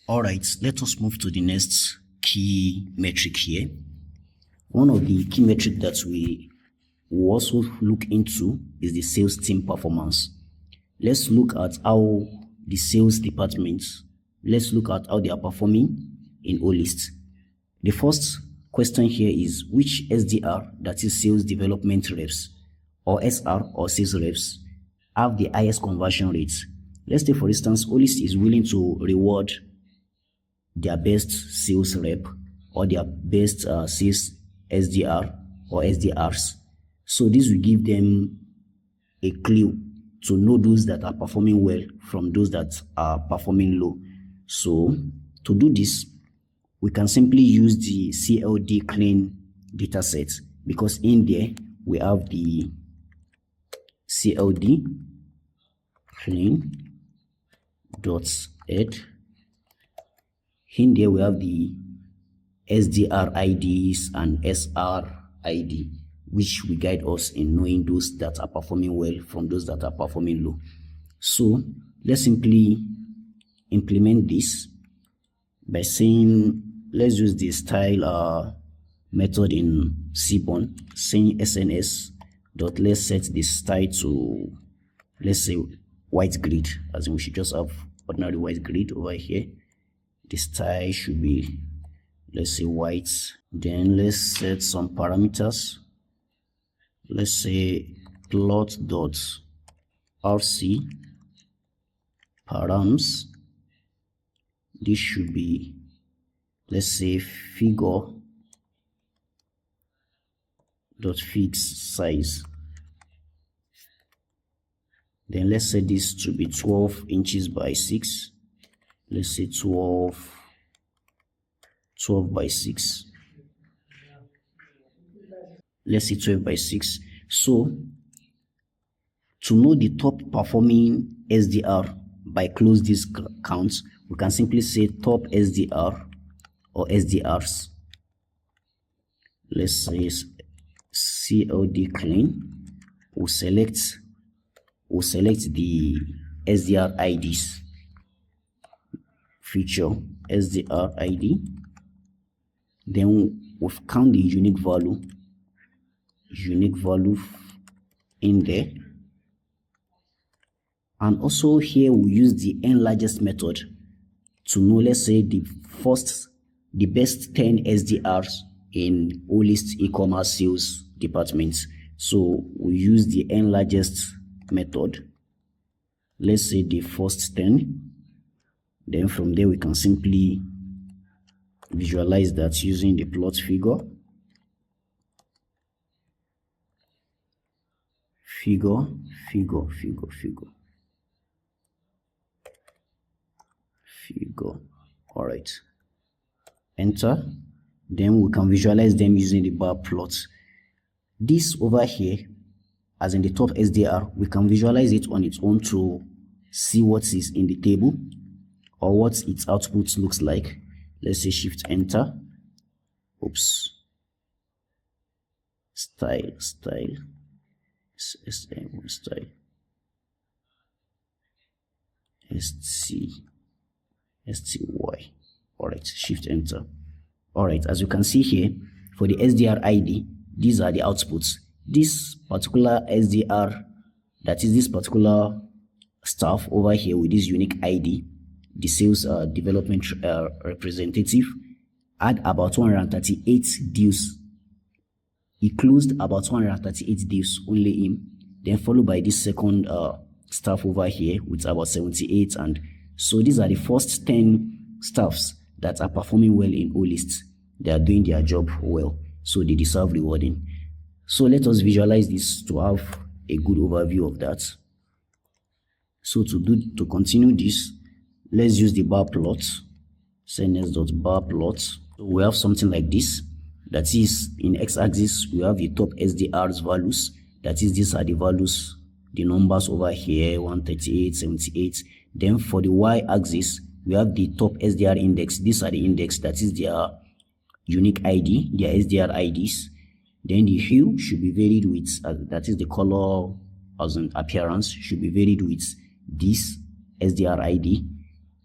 All right, let us move to the next key metric here. One of the key metrics that we will also look into is the sales team performance. Let's look at how the sales department, let's look at how they are performing in Olist. The first question here is which SDR, that is sales development reps, or SR or sales reps, have the highest conversion rates. Let's say, for instance, Olist is willing to reward their best sales rep or their best sales SDR or SDRs. So this will give them a clue to know those that are performing well from those that are performing low. So to do this, we can simply use the CLD clean dataset, because in there we have the CLD clean dot add. In there we have the SDR IDs and SR ID, which will guide us in knowing those that are performing well from those that are performing low. So let's simply implement this by saying, let's use the style method in Cbon, saying SNS dot, let's set the style to, let's say, white grid, as in we should just have ordinary white grid over here. The style should be, let's say, white. Then let's set some parameters. Let's say plot dot rc params. This should be, let's say, figure dot fix size. Then let's set this to be 12 inches by 6. Let's say 12 by 6. Let's say 12 by 6. So to know the top performing SDR by close disk counts, we can simply say top SDR or SDRs. Let's say CLD clean. We'll select the SDR IDs. Feature SDR ID. Then we'll count the unique value in there. And also here we use the n largest method to know, let's say, the best 10 SDRs in Olist e-commerce sales department. So we use the n largest method. Let's say the first 10. Then from there we can simply visualize that using the plot figure. Figure. All right. Enter. Then we can visualize them using the bar plot. This over here, as in the top SDR, we can visualize it on its own to see what is in the table or what its output looks like. Let's say shift enter. Oops. Style. SSM style. STY. All right, shift enter. All right, as you can see here, for the SDR ID, these are the outputs. This particular SDR, that is this particular staff over here with this unique ID, the sales development representative, had about 238 deals. He closed about 238 deals, only him. Then followed by this second staff over here with about 78. And so these are the first 10 staffs that are performing well in Olist. They are doing their job well, so they deserve rewarding. So let us visualize this to have a good overview of that. So to continue this, let's use the bar plot. Say next.bar plot. So we have something like this. That is, in x-axis we have the top SDR's values. That is, these are the values, the numbers over here, 138, 78. Then for the y-axis we have the top SDR index. These are the index, that is their unique ID, their SDR IDs. Then the hue should be varied with, that is the color as an appearance, should be varied with this SDR ID.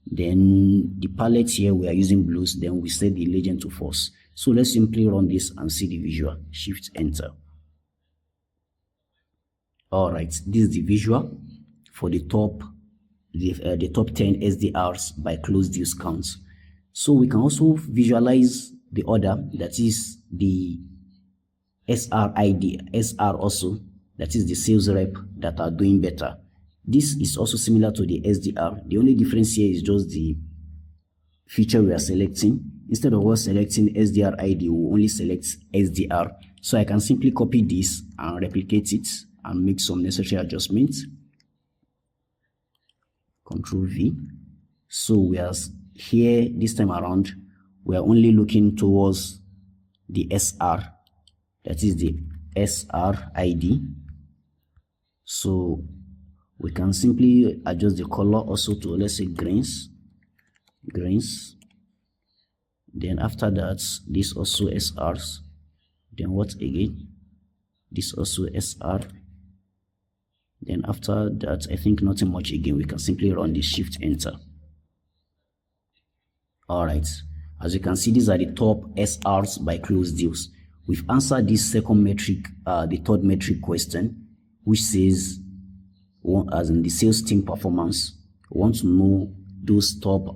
Then the palette here we are using blues. Then we set the legend to false. So let's simply run this and see the visual. Shift enter. All right, this is the visual for the top 10 SDRs by close deals counts. So we can also visualize the order, that is the SR ID, SR also, that is the sales rep that are doing better. This is also similar to the SDR. The only difference here is just the feature we are selecting. Instead of us selecting SDR ID, we only select SDR. So I can simply copy this and replicate it and make some necessary adjustments. Control V. So we are here this time around, we are only looking towards the SR, that is the SR ID. So we can simply adjust the color also to, let's say, greens. Then after that, this also SRs. Then what again? This also SR. Then after that, I think nothing much again. We can simply run the shift enter. All right, as you can see, these are the top SRs by close deals. We've answered this second metric, the third metric question, which says, as in the sales team performance, we want to know those top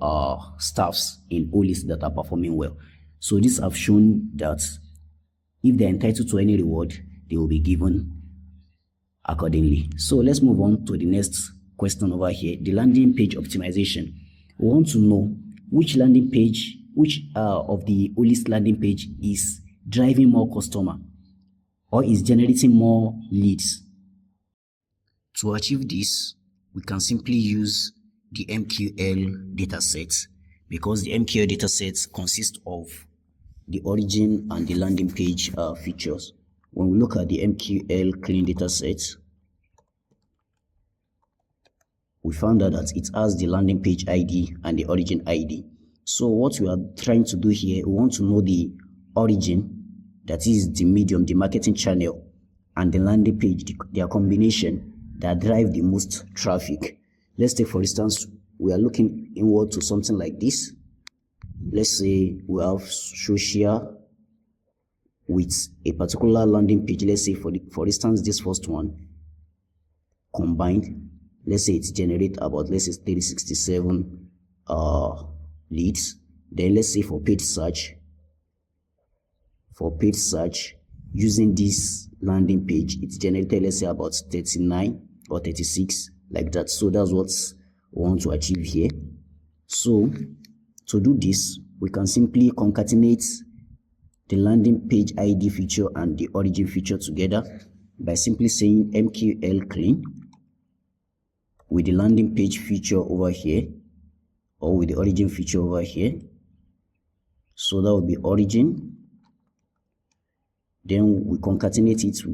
staffs in Olist that are performing well. So these have shown that if they're entitled to any reward, they will be given accordingly. So let's move on to the next question over here, the landing page optimization. We want to know which landing page, which of the Olist landing page is driving more customer or is generating more leads. To achieve this, we can simply use the MQL dataset, because the MQL dataset consists of the origin and the landing page features. When we look at the MQL clean dataset, we found out that it has the landing page ID and the origin ID. So what we are trying to do here, we want to know the origin, that is the medium, the marketing channel, and the landing page, their combination that drive the most traffic. Let's take, for instance, we are looking inward to something like this. Let's say we have social with a particular landing page. Let's say for instance, this first one combined, let's say it's generate about, let's say 367 leads. Then let's say for paid search, using this landing page, it's generated, let's say about 39 or 36, like that. So that's what we want to achieve here. So to do this, we can simply concatenate the landing page ID feature and the origin feature together by simply saying MQL clean with the landing page feature over here, or with the origin feature over here. So that will be origin. Then we concatenate it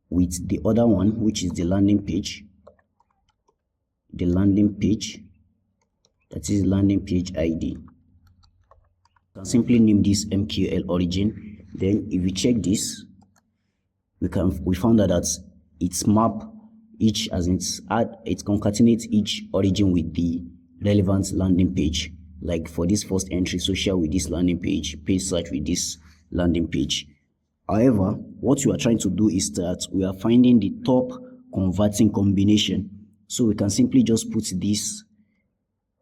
with the other one, which is the landing page. That is landing page ID. You can simply name this MQL origin. Then if we check this, we found out that it's map each, as it concatenates each origin with the relevant landing page. Like for this first entry, social with this landing page, page search with this landing page. However, what we are trying to do is that we are finding the top converting combination. So we can simply just put this,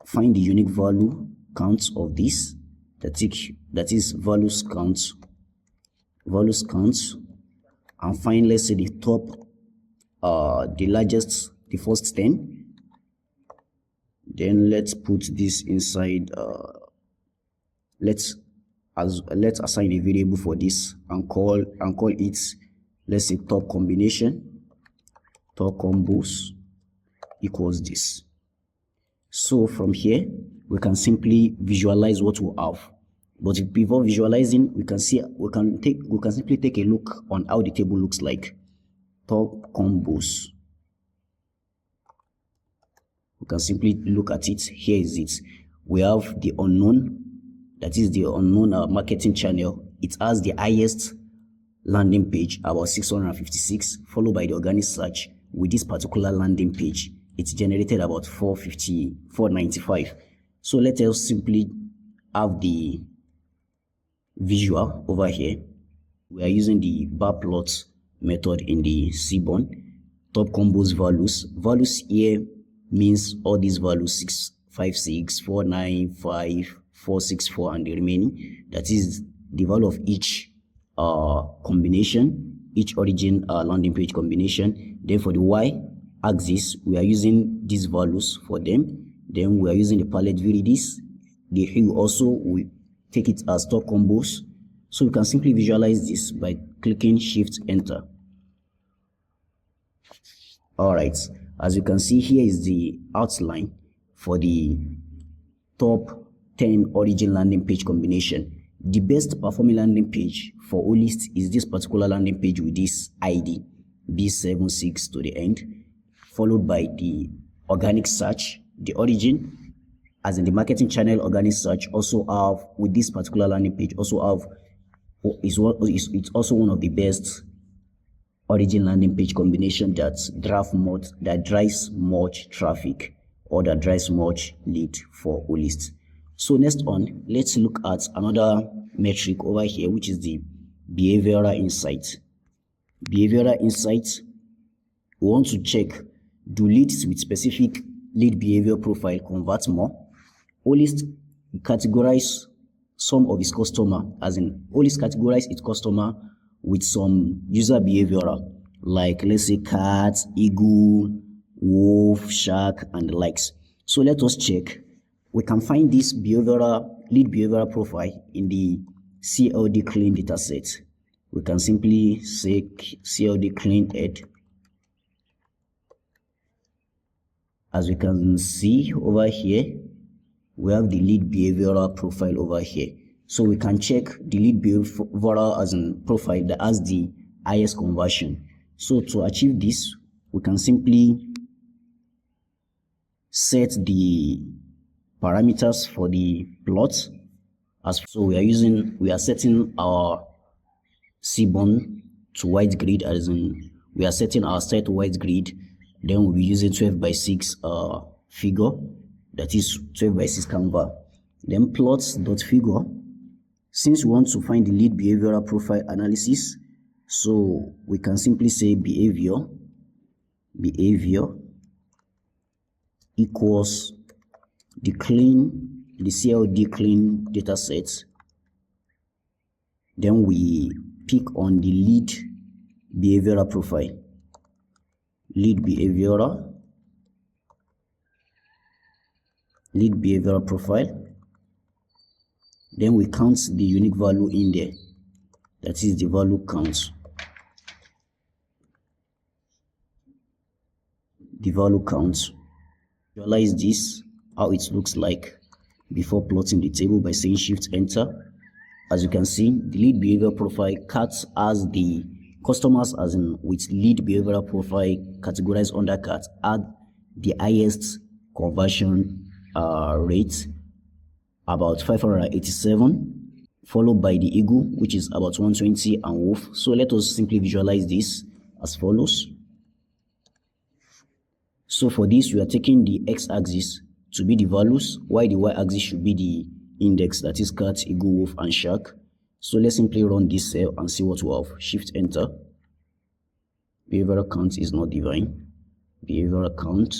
find the unique value count of this, that is values count, and find, let's say, the top, the largest, the first 10. Then let's put this inside, let's assign a variable for this and call it, let's say, top combination, top combos equals this. So from here we can simply visualize what we have. But before visualizing, we can simply take a look on how the table looks like. Top combos. We can simply look at it. Here is it. We have the unknown, that is the unknown marketing channel. It has the highest landing page, about 656, followed by the organic search. With this particular landing page, it's generated about 495. So let us simply have the visual over here. We are using the bar plot method in the Seaborn. Top combos values here means all these values, 656, 495, 464, and the remaining. That is the value of each combination, each origin landing page combination. Then for the Y axis, we are using these values for them. Then we are using the palette viridis. The hue also, we take it as top combos. So we can simply visualize this by clicking Shift Enter. Alright, as you can see, here is the outline for the top 10 origin landing page combination. The best performing landing page for Olist is this particular landing page with this ID B76 to the end, followed by the organic search. The origin, as in the marketing channel organic search, also have, with this particular landing page, it's also one of the best origin landing page combination that drives much traffic, or that drives much lead for Olist. So next on, let's look at another metric over here, which is the behavioral insight. Behavioral insight, we want to check, do leads with specific lead behavior profile convert more? Olist categorize some of its customer, as in Olist categorize its customer with some user behavioral. like let's say cat, eagle, wolf, shark, and the likes. So let us check. We can find this lead behavioral profile in the CLD clean dataset. We can simply say CLD clean head. As we can see over here, we have the lead behavioral profile over here. So we can check the lead behavioral as in profile that has the highest conversion. So to achieve this, we can simply set the parameters for the plot. So we are setting our seaborn to white grid, as in we are setting our set white grid. Then we'll be using 12 by 6 figure, that is 12 by 6 canva. Then plots.figure, since we want to find the lead behavioral profile analysis, so we can simply say behavior equals the CLD clean dataset. Then we pick on the lead behavioral profile. Lead behavioral profile. Then we count the unique value in there, that is the value count. Visualize this, how it looks like before plotting the table by saying shift enter. As you can see, the lead behavior profile cards as the customers, as in with lead behavioral profile categorized under cards, add the highest conversion rate, about 587, followed by the eagle, which is about 120, and wolf. So let us simply visualize this as follows. So for this, we are taking the x-axis to be the values, while the y-axis should be the index, that is cat, eagle, wolf, and shark. So let's simply run this cell and see what we have. Shift enter. Behavioral count is not divine. Behavioral count.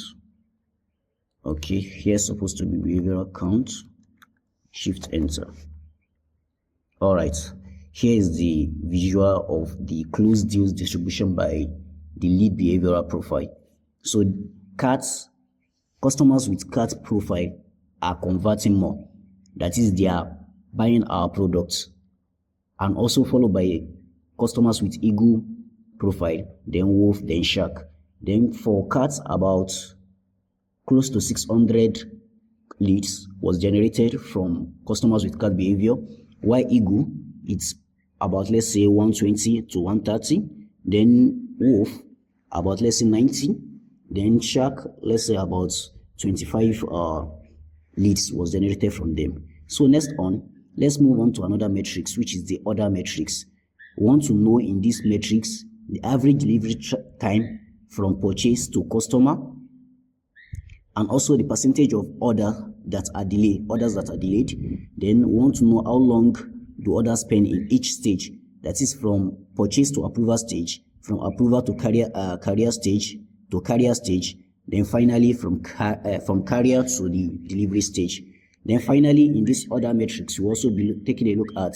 Okay, here's supposed to be behavioral count. Shift enter. All right, here is the visual of the closed deals distribution by the lead behavioral profile. So customers with cat profile are converting more, that is they are buying our products, and also followed by customers with eagle profile, then wolf, then shark. Then for cats, about close to 600 leads was generated from customers with cat behavior, while eagle, it's about, let's say, 120 to 130, then wolf about, let's say, 90, then shark, let's say about 25 leads was generated from them. So next on, let's move on to another matrix, which is the order matrix. We want to know in this matrix the average delivery time from purchase to customer, and also the percentage of orders that are delayed. Then we want to know how long do orders spend in each stage, that is from purchase to approval stage, from approval to carrier stage to carrier stage, then finally from carrier to the delivery stage. Then finally, in this order matrix, we'll also be taking a look at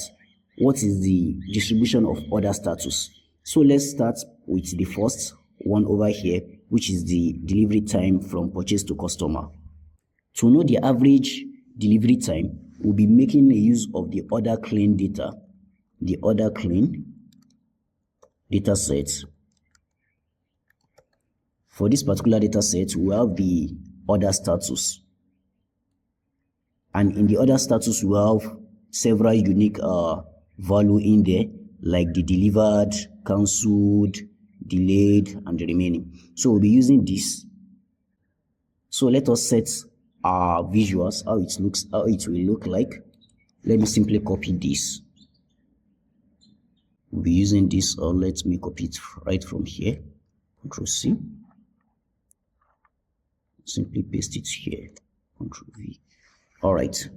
what is the distribution of order status. So let's start with the first one over here, which is the delivery time from purchase to customer. To know the average delivery time, we'll be making a use of the order clean data, the order clean data set. For this particular data set, we have the order status. And in the order status, we have several unique value in there, like the delivered, cancelled, delayed, and the remaining. So we'll be using this. So let us set our visuals, how it will look like. Let me simply copy this. We'll be using this, or let me copy it right from here. Ctrl C. Simply paste it here. Ctrl V. All right.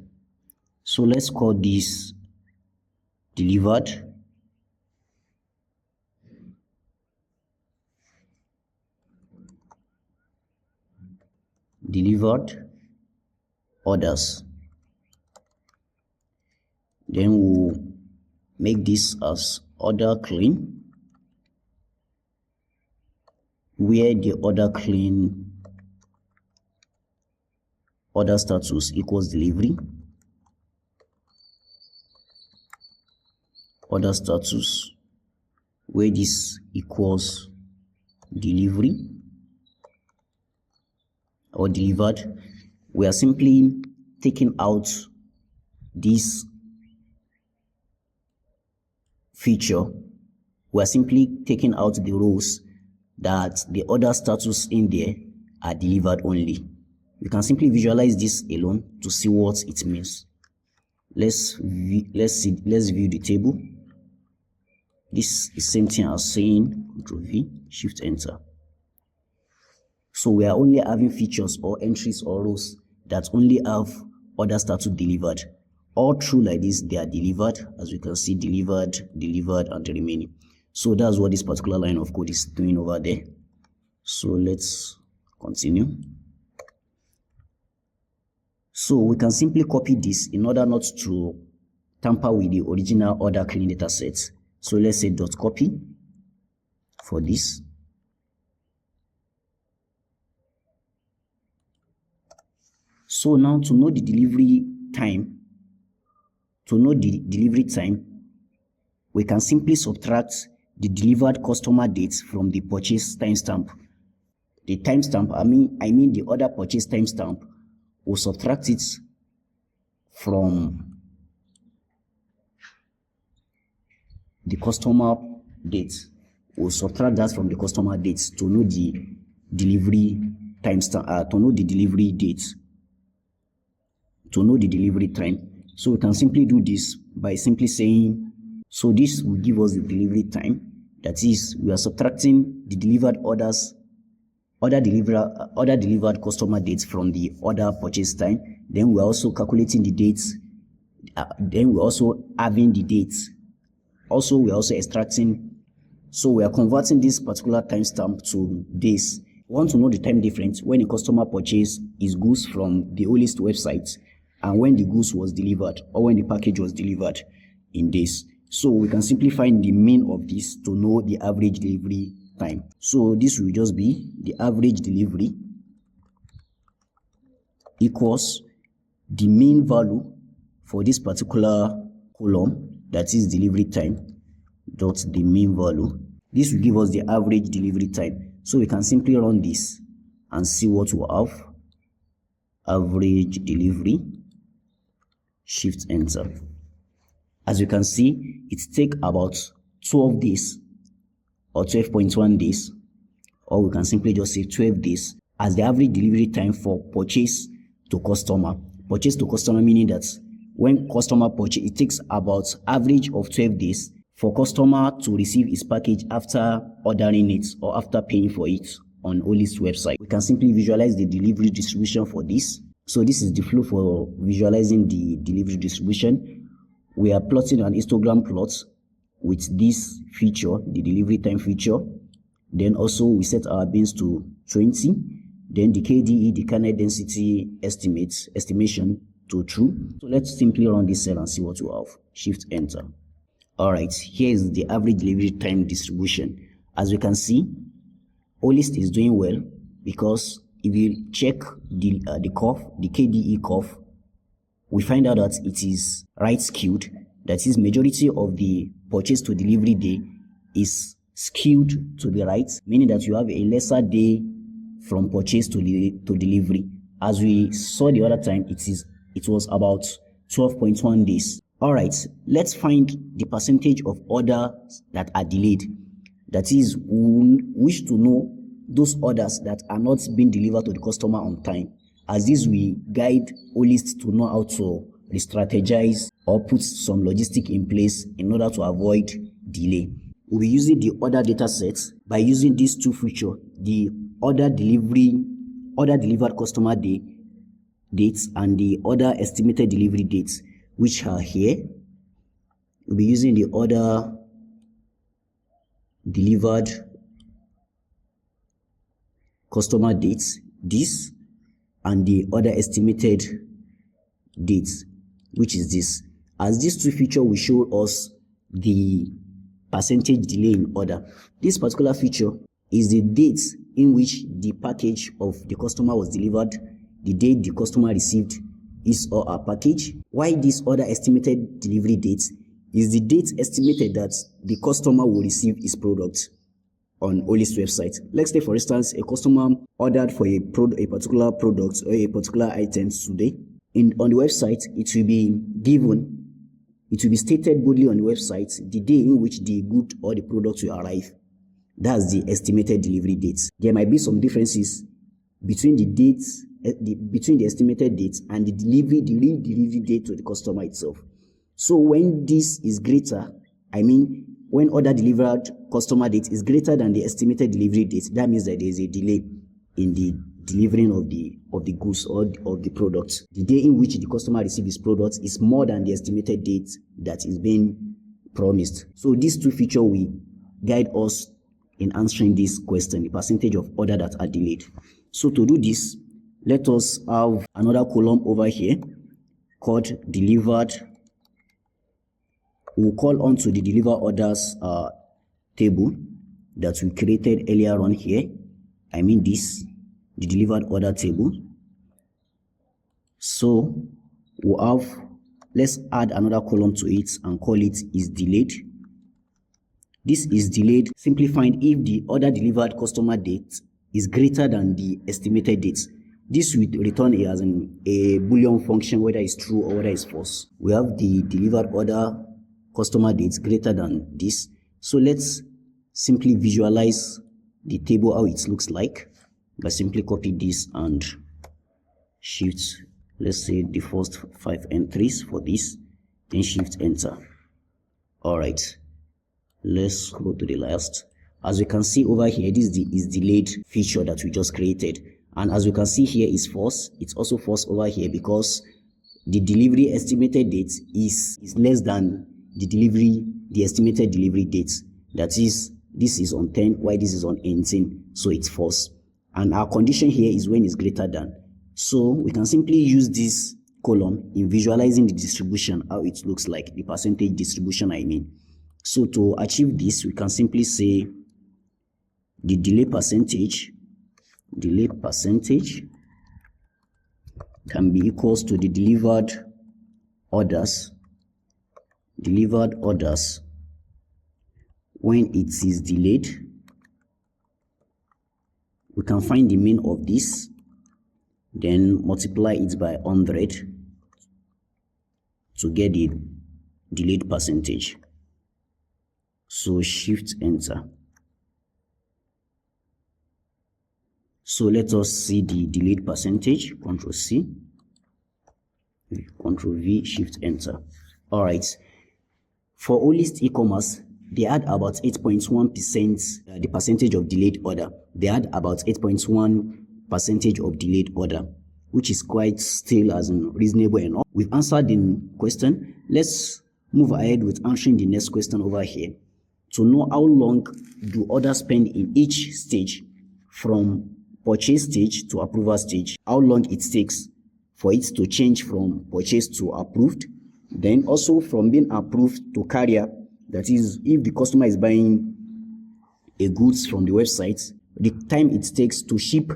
So let's call this delivered. Delivered orders. Then we'll make this as order clean. where the order status equals delivery, order status where this equals delivery or delivered, we are simply taking out this feature. We are simply taking out the rows that the order status in there are delivered only. You can simply visualize this alone to see what it means. Let's view the table. This is same thing as saying Ctrl V, Shift Enter. So we are only having features or entries or rows that only have order status delivered. All through like this, they are delivered, as you can see, delivered, and the remaining. So that's what this particular line of code is doing over there. So let's continue. So we can simply copy this in order not to tamper with the original order clean data set. So let's say dot copy for this. So now to know the delivery time, we can simply subtract the delivered customer dates from the purchase timestamp. The timestamp, I mean the order purchase timestamp, we'll subtract it from the customer date. We'll subtract that from the customer dates to know the delivery timestamp, to know the delivery date, to know the delivery time. So we can simply do this by simply saying, so this will give us the delivery time. That is, we are subtracting the delivered order delivered customer dates from the order purchase time. Then we're also calculating the dates. Then we're also having the dates. Also, we're also extracting. So we are converting this particular timestamp to days. We want to know the time difference when a customer purchased his goods from the Olist website and when the goods was delivered or when the package was delivered in days. So we can simply find the mean of this to know the average delivery time. So this will just be the average delivery equals the mean value for this particular column, that is delivery time, dot the mean value. This will give us the average delivery time. So we can simply run this and see what we have. Average delivery, Shift Enter. As you can see, it takes about 12 days or 12.1 days, or we can simply just say 12 days as the average delivery time for purchase to customer. Purchase to customer meaning that when customer purchase, it takes about average of 12 days for customer to receive his package after ordering it or after paying for it on Olist website. We can simply visualize the delivery distribution for this. So this is the flow for visualizing the delivery distribution. We are plotting an histogram plot with this feature, the delivery time feature. Then also we set our bins to 20. Then the KDE, the kernel density estimation to true. So let's simply run this cell and see what we have. Shift Enter. All right, here is the average delivery time distribution. As you can see, Olist is doing well because if you check the curve, the KDE curve, we find out that it is right skewed. That is, majority of the purchase to delivery day is skewed to the right, meaning that you have a lesser day from purchase to delivery. As we saw the other time, it was about 12.1 days. All right, let's find the percentage of orders that are delayed. That is, we wish to know those orders that are not being delivered to the customer on time. As this, we guide Olist to know how to re-strategize or put some logistic in place in order to avoid delay. We'll be using the order data sets by using these two features, the order delivered customer dates and the order estimated delivery dates, which are here. We'll be using the order delivered customer dates, this, and the order estimated dates, which is this. As these two features will show us the percentage delay in order. This particular feature is the dates in which the package of the customer was delivered, the date the customer received his or her package. Why this other estimated delivery date is the date estimated that the customer will receive his product on Olist website. Let's say, for instance, a customer ordered for a particular product or a particular item today. On the website, it will be stated boldly on the website the day in which the good or the product will arrive. That's the estimated delivery dates. There might be some differences between the dates, between the estimated dates and the real delivery date to the customer itself. So when this is greater, when order delivered customer date is greater than the estimated delivery date, that means that there is a delay in the delivering of the goods or of the product. The day in which the customer receives his product is more than the estimated date that is being promised. So these two features will guide us in answering this question, the percentage of order that are delayed. So to do this, let us have another column over here called delivered. We'll call on to the deliver orders table that we created earlier on here. The delivered order table. So we'll have, let's add another column to it and call it is delayed. This is delayed, simplifying if the order delivered customer date is greater than the estimated date. This will return as a Boolean function, whether it's true or whether it's false. We have the delivered order customer dates greater than this. So let's simply visualize the table how it looks like by simply copy this and shift, let's say, the first 5 entries for this, then shift enter. All right, let's go to the last. As we can see over here, this is delayed feature that we just created, and as we can see here is false. It's also false over here because the delivery estimated date is less than the estimated delivery date. That is, this is on 10 while this is on 18, so it's false. And our condition here is when it's greater than. So we can simply use this column in visualizing the distribution, how it looks like, the percentage distribution. So to achieve this, we can simply say the delay percentage can be equals to the delivered orders when it is delayed. We can find the mean of this, then multiply it by 100 to get the delayed percentage. So shift enter. So let us see the delayed percentage. Control C, Control V, shift enter. All right. For Olist e-commerce, they had about 8.1% the percentage of delayed order. They had about 8.1% of delayed order, which is quite still as reasonable enough. We've answered the question. Let's move ahead with answering the next question over here. To know how long do orders spend in each stage, from purchase stage to approval stage, how long it takes for it to change from purchase to approved, then also from being approved to carrier. That is, if the customer is buying a goods from the website, the time it takes to ship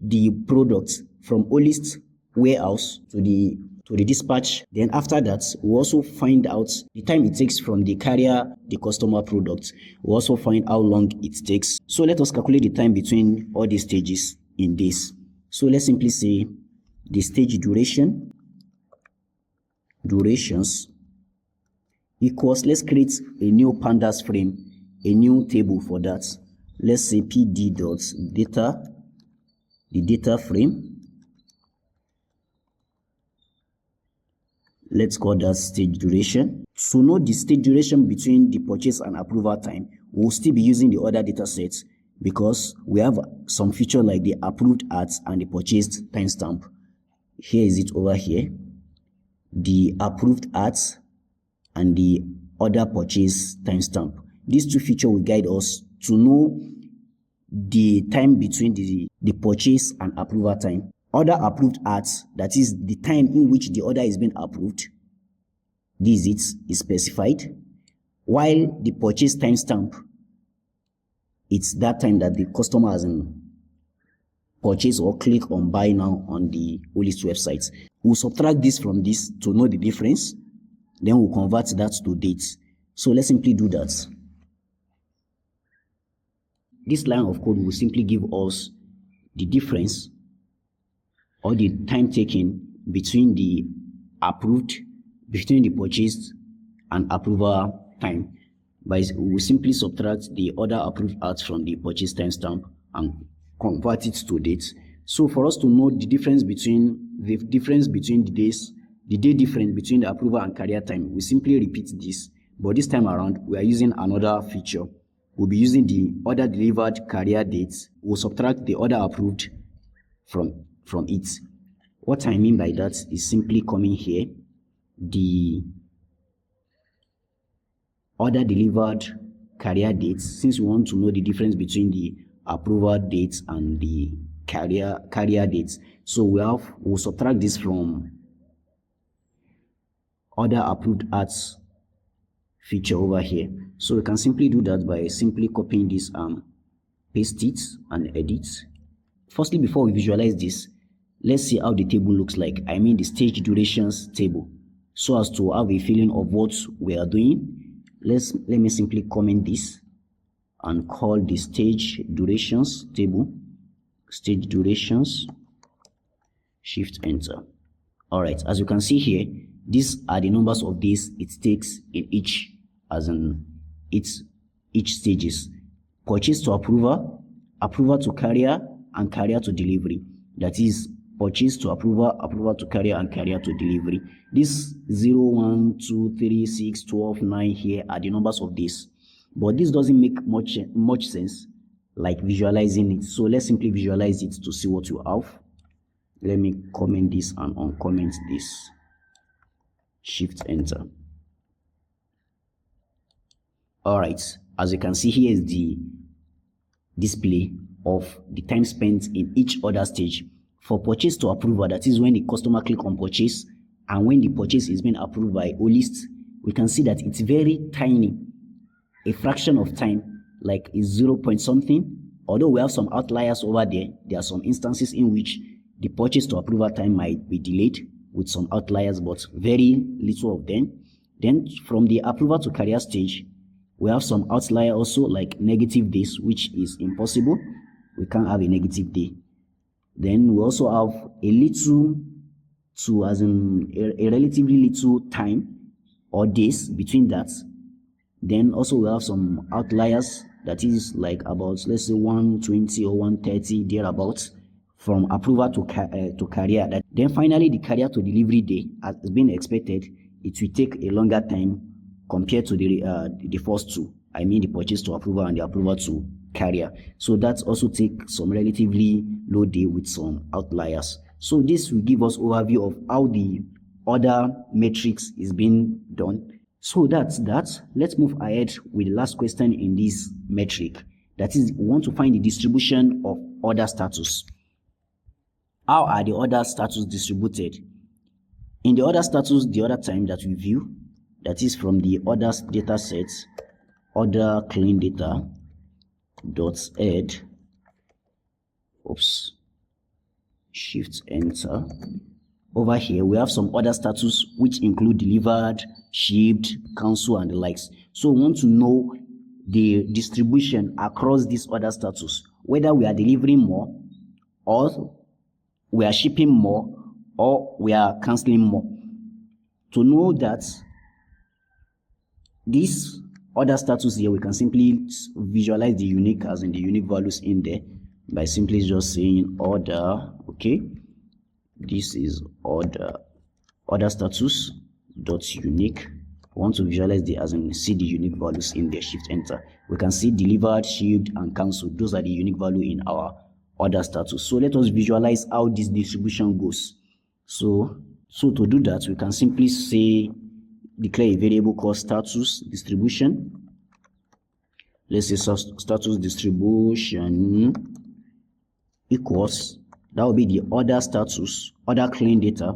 the product from Olist warehouse to the dispatch. Then after that, we also find out the time it takes from the carrier, the customer product. We also find how long it takes. So let us calculate the time between all these stages in this. So let's simply say the stage durations equals, let's create a new pandas frame, a new table for that. Let's say pd.data, the data frame. Let's call that stage duration. To know the stage duration between the purchase and approval time, we'll still be using the other data sets because we have some feature like the approved ads and the purchased timestamp. Here is it over here. The approved ads and the order purchase timestamp. These two features will guide us to know the time between the purchase and approval time. Order approved ads, that is the time in which the order is being approved, this is specified, while the purchase timestamp, it's that time that the customer purchase or click on buy now on the Olist website. We'll subtract this from this to know the difference. Then we'll convert that to dates. So let's simply do that. This line of code will simply give us the difference or the time taken between the purchased and approval time. We simply subtract the order approved at from the purchase timestamp and convert it to dates. So for us to know the difference between the days, the day difference between the approval and carrier time, we simply repeat this. But this time around, we are using another feature. We'll be using the order delivered carrier dates. We'll subtract the order approved from it. What I mean by that is simply coming here, the order delivered carrier dates, since we want to know the difference between the approval dates and the carrier dates. So we'll subtract this from order approved ads feature over here. So we can simply do that by simply copying this paste it and edit. Firstly, before we visualize this, let's see how the table looks like. I mean the stage durations table, so as to have a feeling of what we are doing. Let me simply comment this and call the stage durations table stage durations. Shift enter. All right, as you can see here, these are the numbers of days it takes in each stages: purchase to approval, approval to carrier, and carrier to delivery. That is purchase to approval, approval to carrier, and carrier to delivery. This 0, 1, 2, 3, 6, 12, 9 here are the numbers of days. But this doesn't make much sense like visualizing it. So let's simply visualize it to see what you have. Let me comment this and uncomment this. Shift enter. All right, as you can see, here is the display of the time spent in each order stage. For purchase to approval, that is when the customer click on purchase and when the purchase is being approved by Olist, we can see that it's very tiny, a fraction of time, like is 0 point something. Although we have some outliers over there, there are some instances in which the purchase to approval time might be delayed with some outliers, but very little of them. Then from the approval to carrier stage, we have some outlier also, like negative days, which is impossible. We can't have a negative day. Then we also have a little to, as in a relatively little time or days between that. Then also we have some outliers, that is like about, let's say 120 or 130 thereabouts from approval to carrier. Then finally the carrier to delivery day, as been expected, it will take a longer time compared to the first two. I mean the purchase to approval and the approval to carrier. So that also takes some relatively low day with some outliers. So this will give us overview of how the order matrix is being done. So that's that. Let's move ahead with the last question in this metric. That is, we want to find the distribution of order status. How are the order status distributed? In the order status, the order time that we view, that is from the orders data set, order clean data dot add, shift enter. Over here we have some order status which include delivered, shipped, cancel, and the likes. So we want to know the distribution across this order status, whether we are delivering more, or we are shipping more, or we are canceling more. To know that this order status here, we can simply visualize the unique, as in the unique values in there, by simply just saying order. Okay, this is order status dot unique. We want to visualize the, as in see the unique values in there. Shift enter. We can see delivered, shipped, and canceled. Those are the unique value in our order status. So let us visualize how this distribution goes. So to do that, we can simply say declare a variable called status distribution. Let's say status distribution equals, that will be the order status, order clean data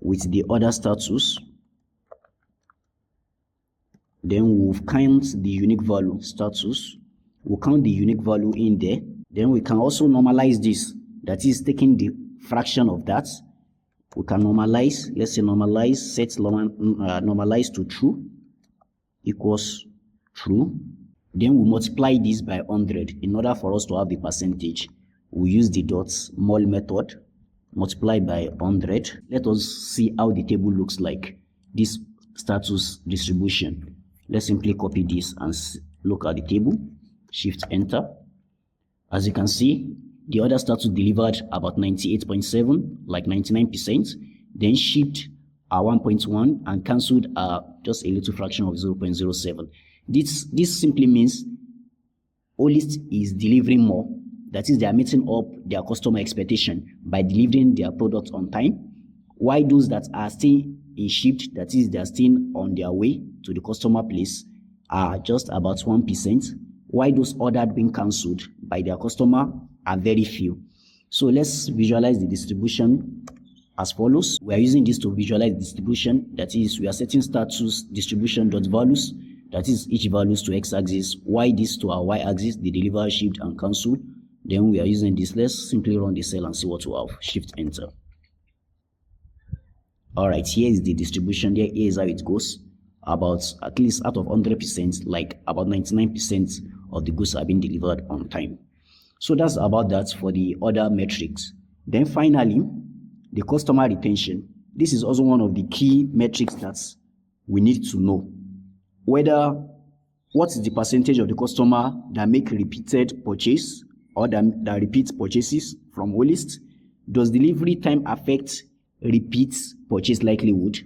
with the order status. Then we'll count the unique value status. We'll count the unique value in there. Then we can also normalize this, that is taking the fraction of that. We can normalize, let's say normalize, set normalize to true equals true. Then we multiply this by 100 in order for us to have the percentage. We use the mul method, multiply by 100. Let us see how the table looks like, this status distribution. Let's simply copy this and look at the table, shift enter. As you can see, the other status delivered about 98.7, like 99%, then shipped 1.1 and cancelled just a little fraction of 0.07. This simply means Olist is delivering more. That is, they are meeting up their customer expectation by delivering their product on time. While those that are still in shipped, that is, they are still on their way to the customer place, are just about 1%. While those orders being cancelled by their customer are very few. So let's visualize the distribution as follows. We are using this to visualize distribution. That is, we are setting status distribution dot values. That is, each values to x-axis, y this to our y-axis, the deliver, shipped, and cancelled. Then we are using this. Let's simply run the cell and see what we have. Shift enter. All right, here is the distribution. Here is how it goes. About, at least out of 100%, like about 99% of the goods have been delivered on time. So that's about that for the other metrics. Then finally, the customer retention. This is also one of the key metrics that we need to know. Whether what is the percentage of the customer that make repeated purchase or that repeat purchases from Olist? Does delivery time affect repeat purchase likelihood?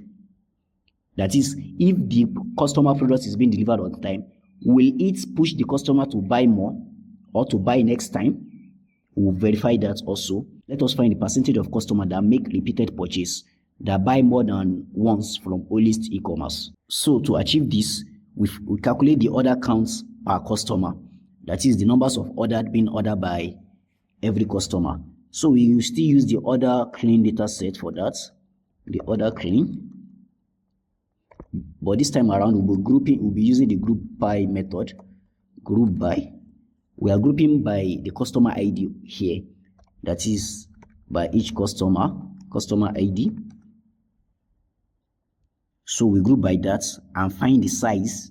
That is, if the customer product is being delivered on time, will it push the customer to buy more or to buy next time? We'll verify that also. Let us find the percentage of customers that make repeated purchase, that buy more than once from Olist e-commerce. So to achieve this, we calculate the order counts per customer. That is the numbers of orders being ordered by every customer. So we will still use the order clean data set for that, the order clean. But this time around, we'll be using the group by method. Group by. We are grouping by the customer ID here. That is by each customer ID. So we group by that and find the size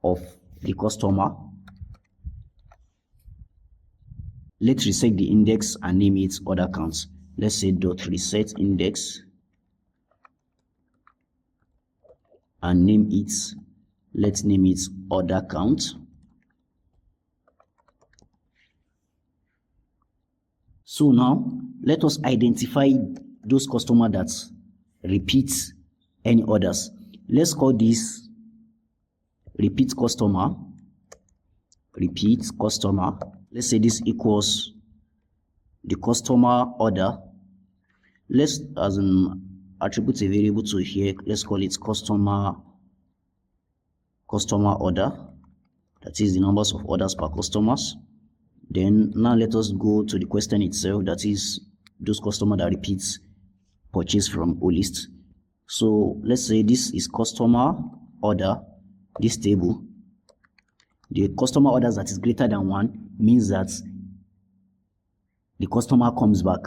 of the customer. Let's reset the index and name it order counts. Let's say dot reset index and name it, let's name it order count. So now let us identify those customers that repeat any orders. Let's call this repeat customer. Let's say this equals the customer order. Let's, as an attribute a variable to here, let's call it customer order. That is the numbers of orders per customers. Then now let us go to the question itself, that is those customers that repeats purchase from Olist. So let's say this is customer order, this table. The customer orders that is greater than 1 means that the customer comes back.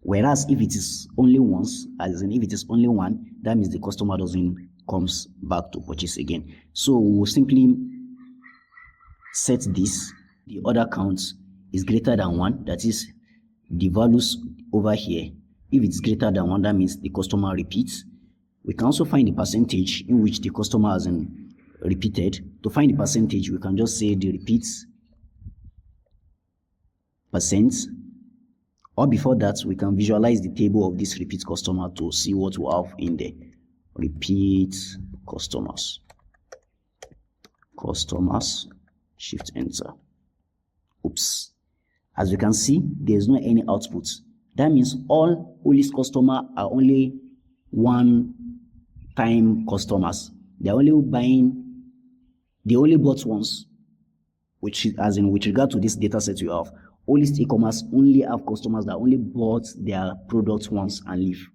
Whereas if it is only once, as in if it is only 1, that means the customer doesn't comes back to purchase again. So we'll simply set this, the order count is greater than 1, that is the values over here. If it's greater than 1, that means the customer repeats. We can also find the percentage in which the customer has repeated. To find the percentage, we can just say the repeats percent, or before that, we can visualize the table of this repeat customer to see what we have in there. Repeat customers, shift enter. Oops. As you can see, there's no any output. That means all Olist customers are only one-time customers. They're only buying, they only bought once, which is, as in with regard to this data set you have, Olist e-commerce only have customers that only bought their product once and leave.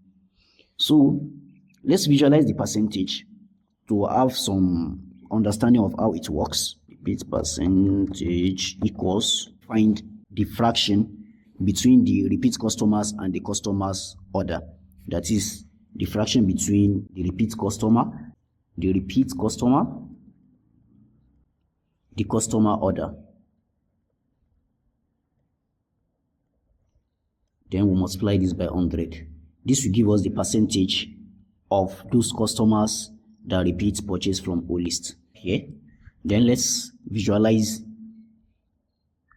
So let's visualize the percentage to have some understanding of how it works. repeat percentage equals, find the fraction between the repeat customers and the customer's order. That is the fraction between the repeat customer, the customer order. Then we multiply this by 100. This will give us the percentage of those customers that repeat purchase from Olist here. Then let's visualize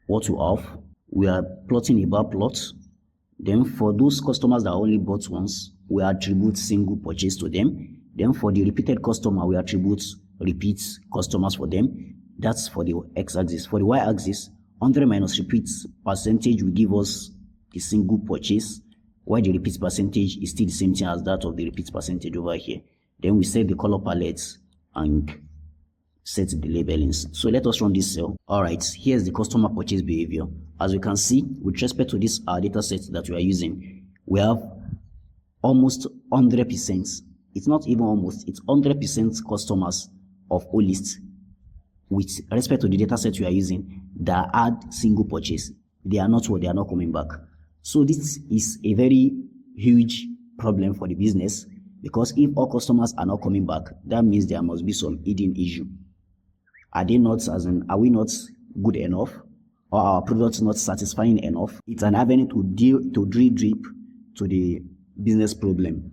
what we have. We are plotting a bar plot. Then for those customers that only bought once, we attribute single purchase to them. Then for the repeated customer, we attribute repeat customers for them. That's for the x-axis. For the y-axis, 100 minus repeat percentage will give us the single purchase, while the repeat percentage is still the same thing as that of the repeat percentage over here. Then we set the color palettes and set the labelings. So let us run this cell. All right, here's the customer purchase behavior. As you can see, with respect to this data set that we are using, we have almost 100%. It's not even almost, it's 100% customers of Olist with respect to the data set we are using that add single purchase. They are not coming back. So this is a very huge problem for the business, because if all customers are not coming back, that means there must be some hidden issue. Are we not good enough, or our products not satisfying enough? It's an avenue to drill deep to the business problem.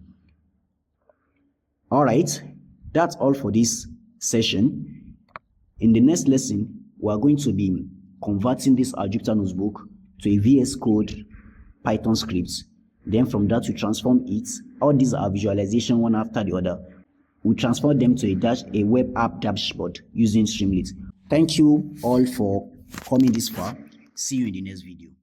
All right, that's all for this session. In the next lesson, we are going to be converting this Jupyter Notebook to a VS Code Python script. Then from that, we transform it. All these are visualization one after the other. We transform them to a web app dashboard using Streamlit. Thank you all for coming this far. See you in the next video.